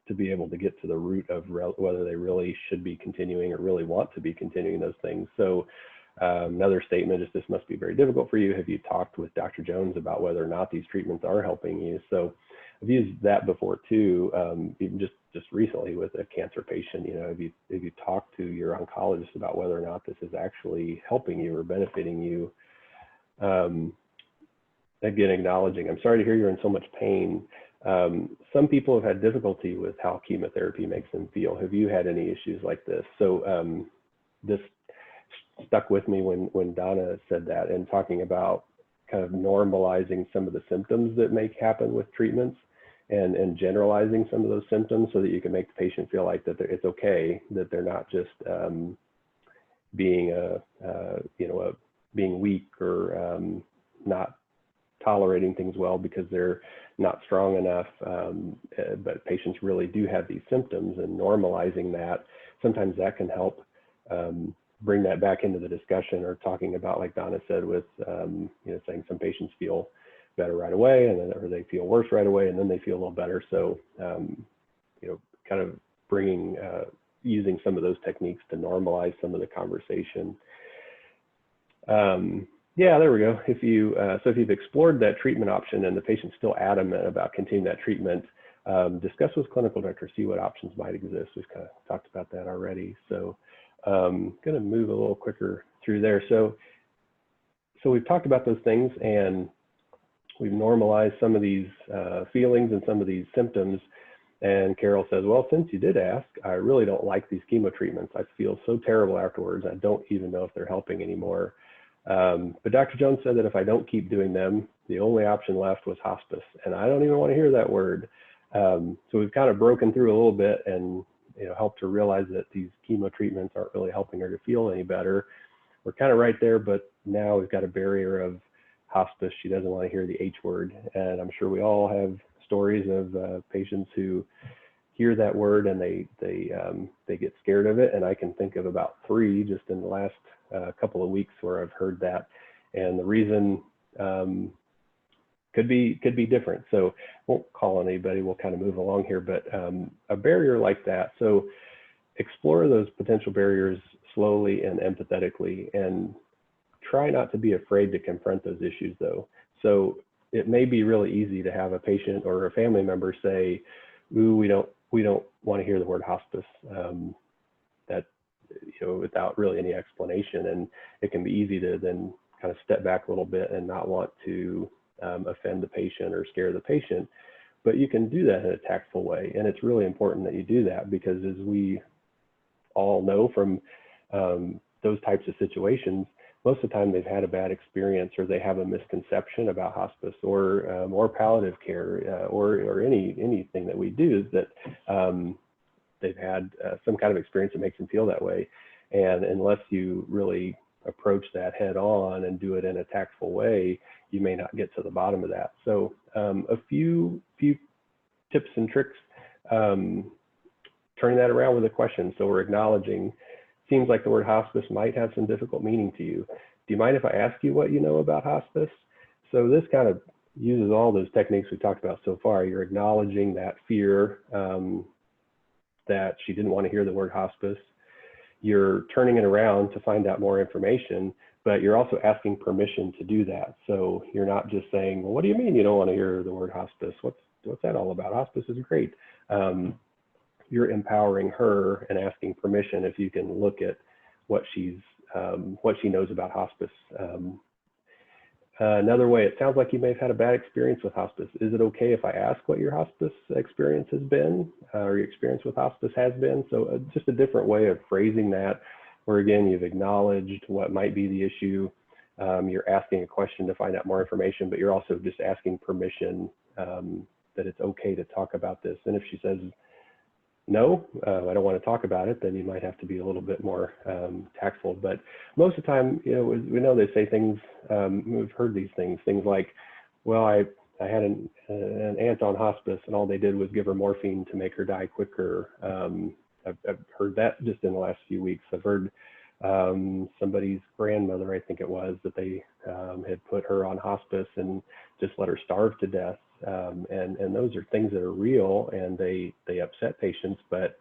to be able to get to the root of whether they really should be continuing or really want to be continuing those things. So another statement is, this must be very difficult for you. Have you talked with Dr. Jones about whether or not these treatments are helping you? So I've used that before too, even just recently with a cancer patient. You know, if you talk to your oncologist about whether or not this is actually helping you or benefiting you, again, acknowledging, I'm sorry to hear you're in so much pain. Some people have had difficulty with how chemotherapy makes them feel. Have you had any issues like this? So this stuck with me when Donna said that, and talking about kind of normalizing some of the symptoms that may happen with treatments and generalizing some of those symptoms so that you can make the patient feel like that it's okay, that they're not just being being weak or not tolerating things well because they're not strong enough, but patients really do have these symptoms, and normalizing that, sometimes that can help bring that back into the discussion, or talking about, like Donna said, with you know, saying some patients feel better right away, and then, or they feel worse right away, and then they feel a little better. So you know, kind of bringing using some of those techniques to normalize some of the conversation. Yeah, there we go. If you so if you've explored that treatment option and the patient's still adamant about continuing that treatment, discuss with clinical director, see what options might exist. We've kind of talked about that already. So going to move a little quicker through there. So we've talked about those things, and we've normalized some of these feelings and some of these symptoms. And Carol says, well, since you did ask, I really don't like these chemo treatments. I feel so terrible afterwards. I don't even know if they're helping anymore. But Dr. Jones said that if I don't keep doing them, the only option left was hospice. And I don't even want to hear that word. So we've kind of broken through a little bit and, you know, helped her realize that these chemo treatments aren't really helping her to feel any better. We're kind of right there, but now we've got a barrier of hospice. She doesn't want to hear the H word. And I'm sure we all have stories of patients who hear that word and they get scared of it. And I can think of about 3 just in the last couple of weeks where I've heard that, and the reason could be different. So won't call on anybody, we'll kind of move along here, but a barrier like that. So explore those potential barriers slowly and empathetically, and try not to be afraid to confront those issues though. So it may be really easy to have a patient or a family member say, ooh, we don't want to hear the word hospice, that, you know, without really any explanation. And it can be easy to then kind of step back a little bit and not want to offend the patient or scare the patient, but you can do that in a tactful way. And it's really important that you do that, because as we all know from those types of situations, most of the time they've had a bad experience, or they have a misconception about hospice or palliative care or anything that we do, that they've had some kind of experience that makes them feel that way. And unless you really approach that head on and do it in a tactful way, you may not get to the bottom of that. So a few tips and tricks, turning that around with a question. So we're acknowledging, seems like the word hospice might have some difficult meaning to you. Do you mind if I ask you what you know about hospice? So this kind of uses all those techniques we talked about so far. You're acknowledging that fear that she didn't want to hear the word hospice. You're turning it around to find out more information, but you're also asking permission to do that. So you're not just saying, well, what do you mean you don't want to hear the word hospice? What's that all about? Hospice is great. You're empowering her and asking permission if you can look at what she knows about hospice. Another way, it sounds like you may have had a bad experience with hospice. Is it okay if I ask what your hospice experience has been, or your experience with hospice has been? So just a different way of phrasing that, where again, you've acknowledged what might be the issue. You're asking a question to find out more information, but you're also just asking permission that it's okay to talk about this. And if she says, no, I don't want to talk about it, then you might have to be a little bit more tactful. But most of the time, you know, we know they say things, we've heard these things like, well, I had an aunt on hospice and all they did was give her morphine to make her die quicker. I've heard that just in the last few weeks. I've heard somebody's grandmother, I think it was, that they had put her on hospice and just let her starve to death. And those are things that are real and they upset patients, but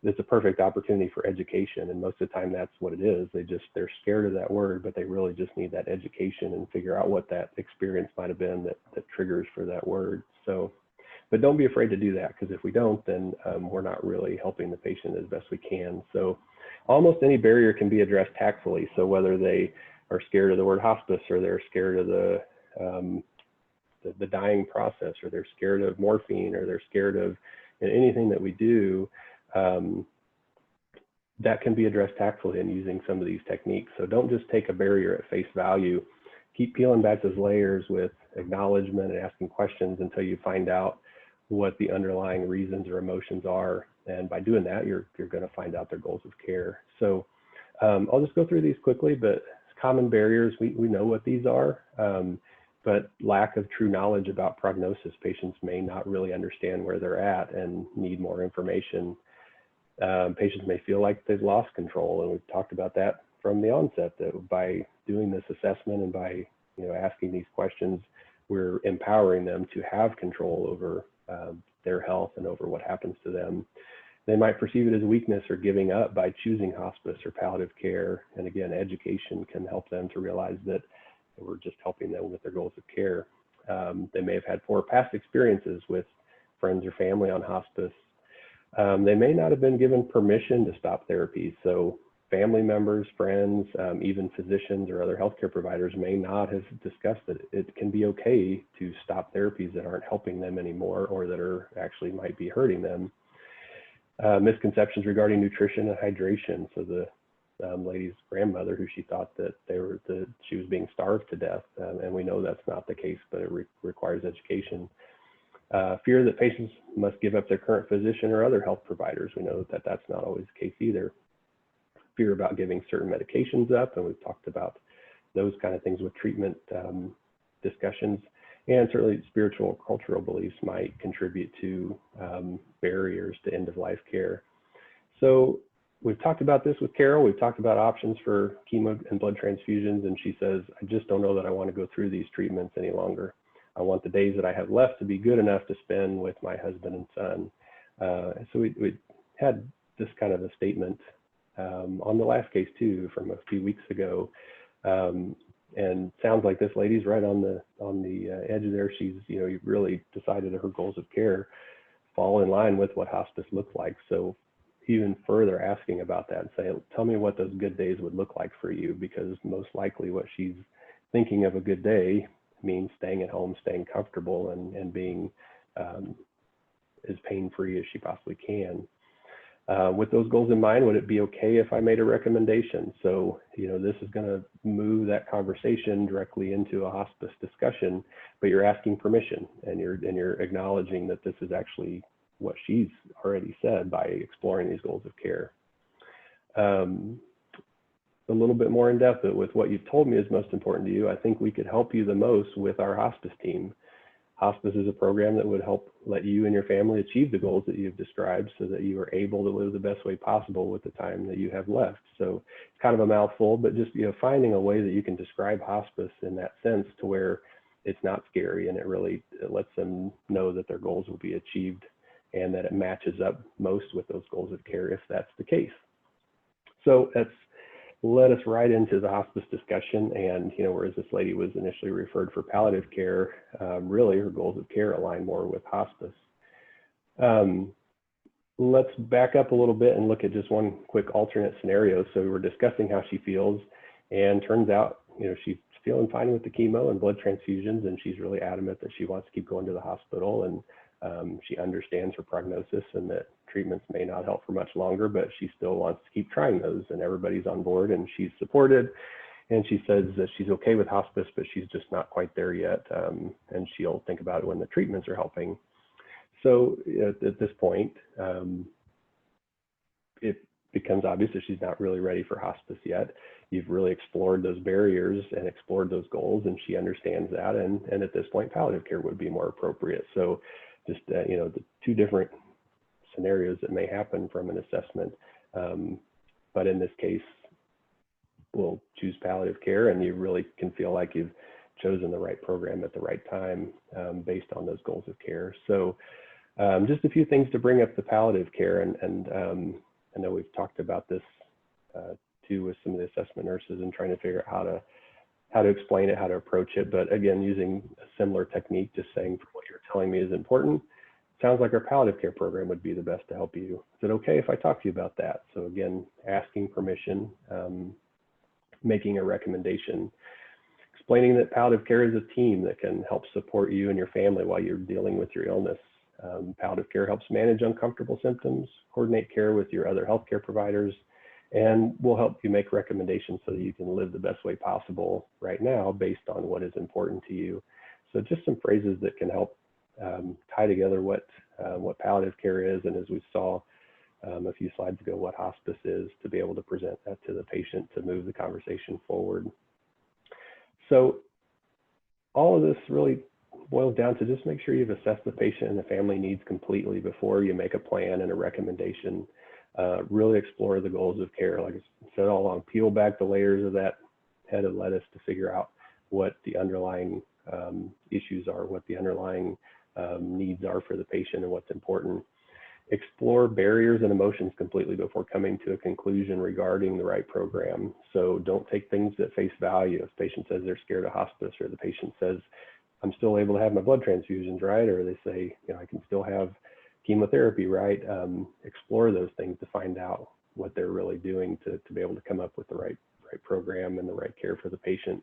it's a perfect opportunity for education. And most of the time that's what it is. They're scared of that word, but they really just need that education and figure out what that experience might have been that triggers for that word. So, but don't be afraid to do that, because if we don't, then we're not really helping the patient as best we can. So almost any barrier can be addressed tactfully. So whether they are scared of the word hospice, or they're scared of the dying process, or they're scared of morphine, or they're scared of anything that we do, that can be addressed tactfully in using some of these techniques. So don't just take a barrier at face value. Keep peeling back those layers with acknowledgement and asking questions until you find out what the underlying reasons or emotions are. And by doing that, you're going to find out their goals of care. So I'll just go through these quickly, but common barriers, we know what these are. But lack of true knowledge about prognosis, patients may not really understand where they're at and need more information. Patients may feel like they've lost control, and we've talked about that from the onset, that by doing this assessment and by asking these questions, we're empowering them to have control over their health and over what happens to them. They might perceive it as weakness or giving up by choosing hospice or palliative care. And again, education can help them to realize that we're just helping them with their goals of care. They may have had poor past experiences with friends or family on hospice. They may not have been given permission to stop therapy. So family members, friends, even physicians or other healthcare providers may not have discussed that it can be okay to stop therapies that aren't helping them anymore, or that are actually might be hurting them. Misconceptions regarding nutrition and hydration. So the lady's grandmother, who she thought that she was being starved to death, and we know that's not the case, but it requires education. Fear that patients must give up their current physician or other health providers. We know that that's not always the case either. Fear about giving certain medications up, and we've talked about those kind of things with treatment discussions. And certainly spiritual and cultural beliefs might contribute to barriers to end-of-life care. So we've talked about this with Carol. We've talked about options for chemo and blood transfusions, and she says, I just don't know that I want to go through these treatments any longer. I want the days that I have left to be good enough to spend with my husband and son. So we had this kind of a statement on the last case too, from a few weeks ago. And sounds like this lady's right on the edge there. She's, really decided that her goals of care fall in line with what hospice looks like. So even further asking about that and say, tell me what those good days would look like for you, because most likely what she's thinking of a good day means staying at home, staying comfortable, and being as pain-free as she possibly can. With those goals in mind, would it be okay if I made a recommendation? So, this is going to move that conversation directly into a hospice discussion, but you're asking permission, and you're acknowledging that this is actually what she's already said by exploring these goals of care. A little bit more in depth with what you've told me is most important to you. I think we could help you the most with our hospice team. Hospice is a program that would help let you and your family achieve the goals that you've described, so that you are able to live the best way possible with the time that you have left. So it's kind of a mouthful, but just finding a way that you can describe hospice in that sense, to where it's not scary, and it lets them know that their goals will be achieved and that it matches up most with those goals of care if that's the case. So that's led us right into the hospice discussion. And, whereas this lady was initially referred for palliative care, really her goals of care align more with hospice. Let's back up a little bit and look at just one quick alternate scenario. So we were discussing how she feels, and turns out, she's feeling fine with the chemo and blood transfusions, and she's really adamant that she wants to keep going to the hospital, and she understands her prognosis and that treatments may not help for much longer, but she still wants to keep trying those, and everybody's on board and she's supported. And she says that she's okay with hospice, but she's just not quite there yet. And she'll think about it when the treatments are helping. So at this point, it becomes obvious that she's not really ready for hospice yet. You've really explored those barriers and explored those goals, and she understands that. And at this point, palliative care would be more appropriate. So just, the two different scenarios that may happen from an assessment. But in this case, we'll choose palliative care, and you really can feel like you've chosen the right program at the right time based on those goals of care. So just a few things to bring up the palliative care. And I know we've talked about this too with some of the assessment nurses and trying to figure out how to explain it, how to approach it. But again, using a similar technique, just saying what you're telling me is important. Sounds like our palliative care program would be the best to help you. Is it okay if I talk to you about that? So again, asking permission, making a recommendation, explaining that palliative care is a team that can help support you and your family while you're dealing with your illness. Palliative care helps manage uncomfortable symptoms, coordinate care with your other healthcare providers, and will help you make recommendations so that you can live the best way possible right now based on what is important to you. So just some phrases that can help tie together what palliative care is, and as we saw a few slides ago, what hospice is, to be able to present that to the patient to move the conversation forward. So all of this really boils down to just make sure you've assessed the patient and the family needs completely before you make a plan and a recommendation. Really explore the goals of care. Like I said all along, peel back the layers of that head of lettuce to figure out what the underlying issues are, what the underlying needs are for the patient and what's important. Explore barriers and emotions completely before coming to a conclusion regarding the right program. So don't take things at face value. If the patient says they're scared of hospice, or the patient says, I'm still able to have my blood transfusions, right? Or they say, I can still have chemotherapy, right? Explore those things to find out what they're really doing to be able to come up with the right program and the right care for the patient.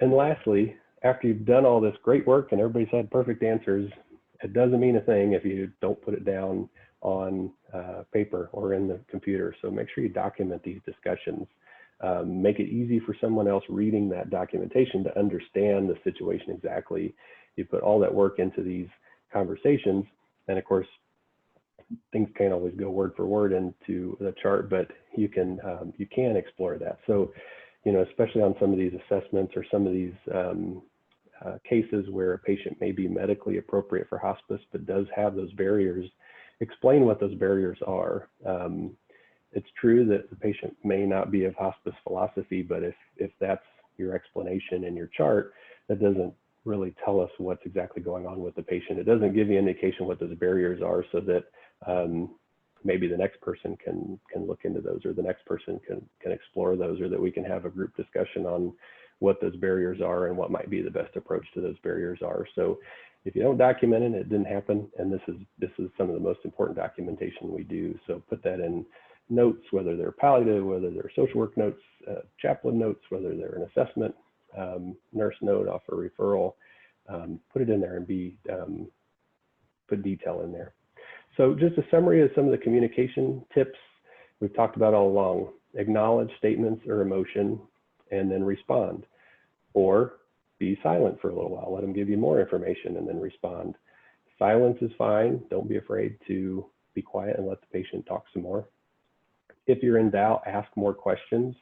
And lastly, after you've done all this great work and everybody's had perfect answers, it doesn't mean a thing if you don't put it down on paper or in the computer. So make sure you document these discussions. Make it easy for someone else reading that documentation to understand the situation exactly. You put all that work into these conversations, and of course, things can't always go word for word into the chart, but you can explore that. So, especially on some of these assessments or some of these cases where a patient may be medically appropriate for hospice but does have those barriers, explain what those barriers are. It's true that the patient may not be of hospice philosophy, but if that's your explanation in your chart, that doesn't really tell us what's exactly going on with the patient. It doesn't give you indication what those barriers are, so that maybe the next person can look into those, or the next person can explore those, or that we can have a group discussion on what those barriers are and what might be the best approach to those barriers are. So if you don't document it, it didn't happen. And this is some of the most important documentation we do. So put that in notes, whether they're palliative, whether they're social work notes, chaplain notes, whether they're an assessment, nurse note off a referral, put it in there and put detail in there. So just a summary of some of the communication tips we've talked about all along. Acknowledge statements or emotion and then respond, or be silent for a little while. Let them give you more information and then respond. Silence is fine. Don't be afraid to be quiet and let the patient talk some more. If you're in doubt, ask more questions,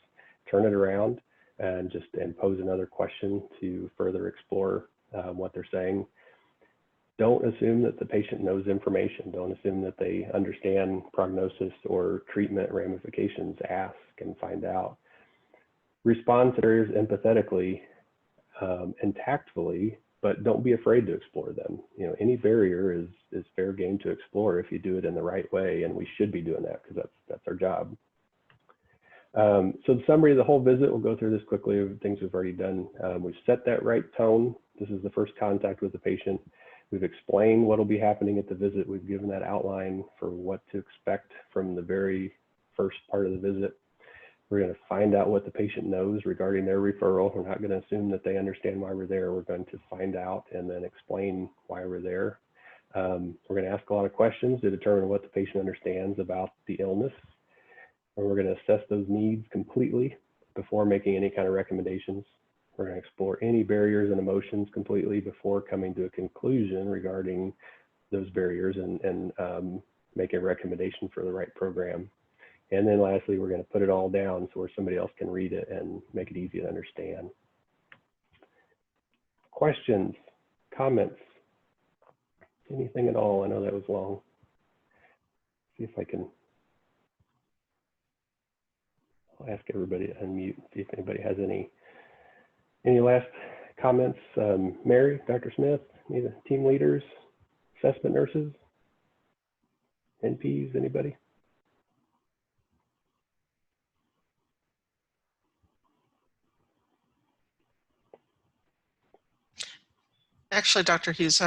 turn it around and pose another question to further explore what they're saying. Don't assume that the patient knows information. Don't assume that they understand prognosis or treatment ramifications. Ask and find out. Respond to barriers empathetically. and tactfully, but don't be afraid to explore them. You know, any barrier is fair game to explore if you do it in the right way, and we should be doing that because that's our job. So the summary of the whole visit, we'll go through this quickly of things we've already done. We've set that right tone. This is the first contact with the patient. We've explained what will be happening at the visit. We've given that outline for what to expect from the very first part of the visit. We're going to find out what the patient knows regarding their referral. We're not going to assume that they understand why we're there. We're going to find out and then explain why we're there. We're going to ask a lot of questions to determine what the patient understands about the illness. And we're going to assess those needs completely before making any kind of recommendations. We're going to explore any barriers and emotions completely before coming to a conclusion regarding those barriers and make a recommendation for the right program. And then lastly, we're going to put it all down so where somebody else can read it and make it easy to understand. Questions, comments, anything at all? I know that was long. See if I can, I'll ask everybody to unmute, see if anybody has any last comments. Mary, Dr. Smith, any of the team leaders, assessment nurses, NPs, anybody? Actually, Dr. Hughes,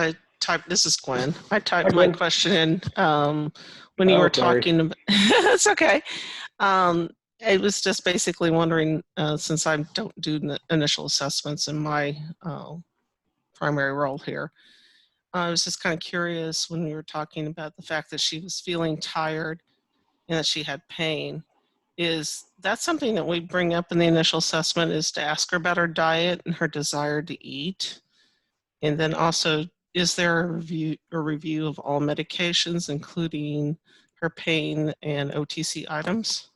this is Gwen. I typed my question in when you were talking about, it's okay. I was just basically wondering, since I don't do initial assessments in my primary role here, I was just kind of curious when we were talking about the fact that she was feeling tired and that she had pain. Is that something that we bring up in the initial assessment, is to ask her about her diet and her desire to eat? And then also, is there a review of all medications, including her pain and OTC items?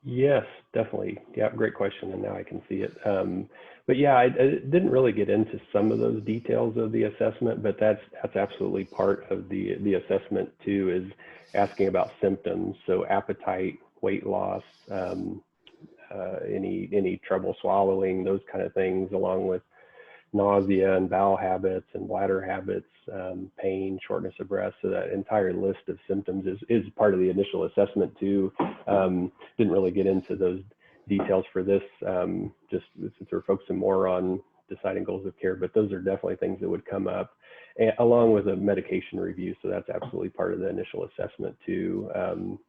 Yes, definitely. Yeah, great question. And now I can see it. But yeah, I didn't really get into some of those details of the assessment, but that's absolutely part of the assessment too, is asking about symptoms. So appetite, weight loss, any trouble swallowing, those kind of things, along with nausea and bowel habits and bladder habits, pain, shortness of breath. So that entire list of symptoms is part of the initial assessment too. Didn't really get into those details for this, just since we're focusing more on deciding goals of care, but those are definitely things that would come up, along with a medication review. So that's absolutely part of the initial assessment too.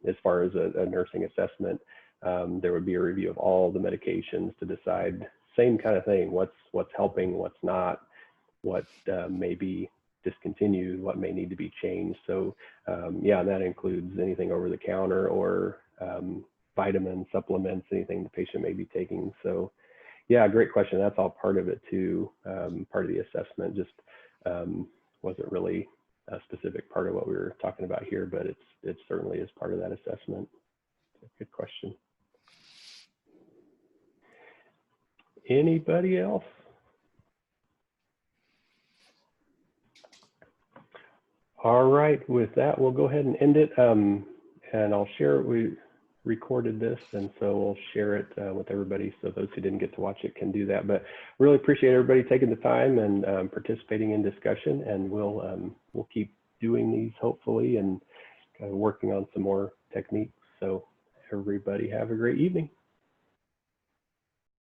As far as a nursing assessment, there would be a review of all the medications to decide, same kind of thing, what's helping, what's not, what may be discontinued, what may need to be changed. So yeah, that includes anything over the counter or vitamins, supplements, anything the patient may be taking. So yeah, great question. That's all part of it too, part of the assessment. Just wasn't really a specific part of what we were talking about here, but it certainly is part of that assessment. Good question. Anybody else? All right, with that, we'll go ahead and end it. And I'll share it. We recorded this, and so we'll share it with everybody, so those who didn't get to watch it can do that. But really appreciate everybody taking the time and participating in discussion, and we'll keep doing these hopefully, and working on some more techniques. So everybody have a great evening.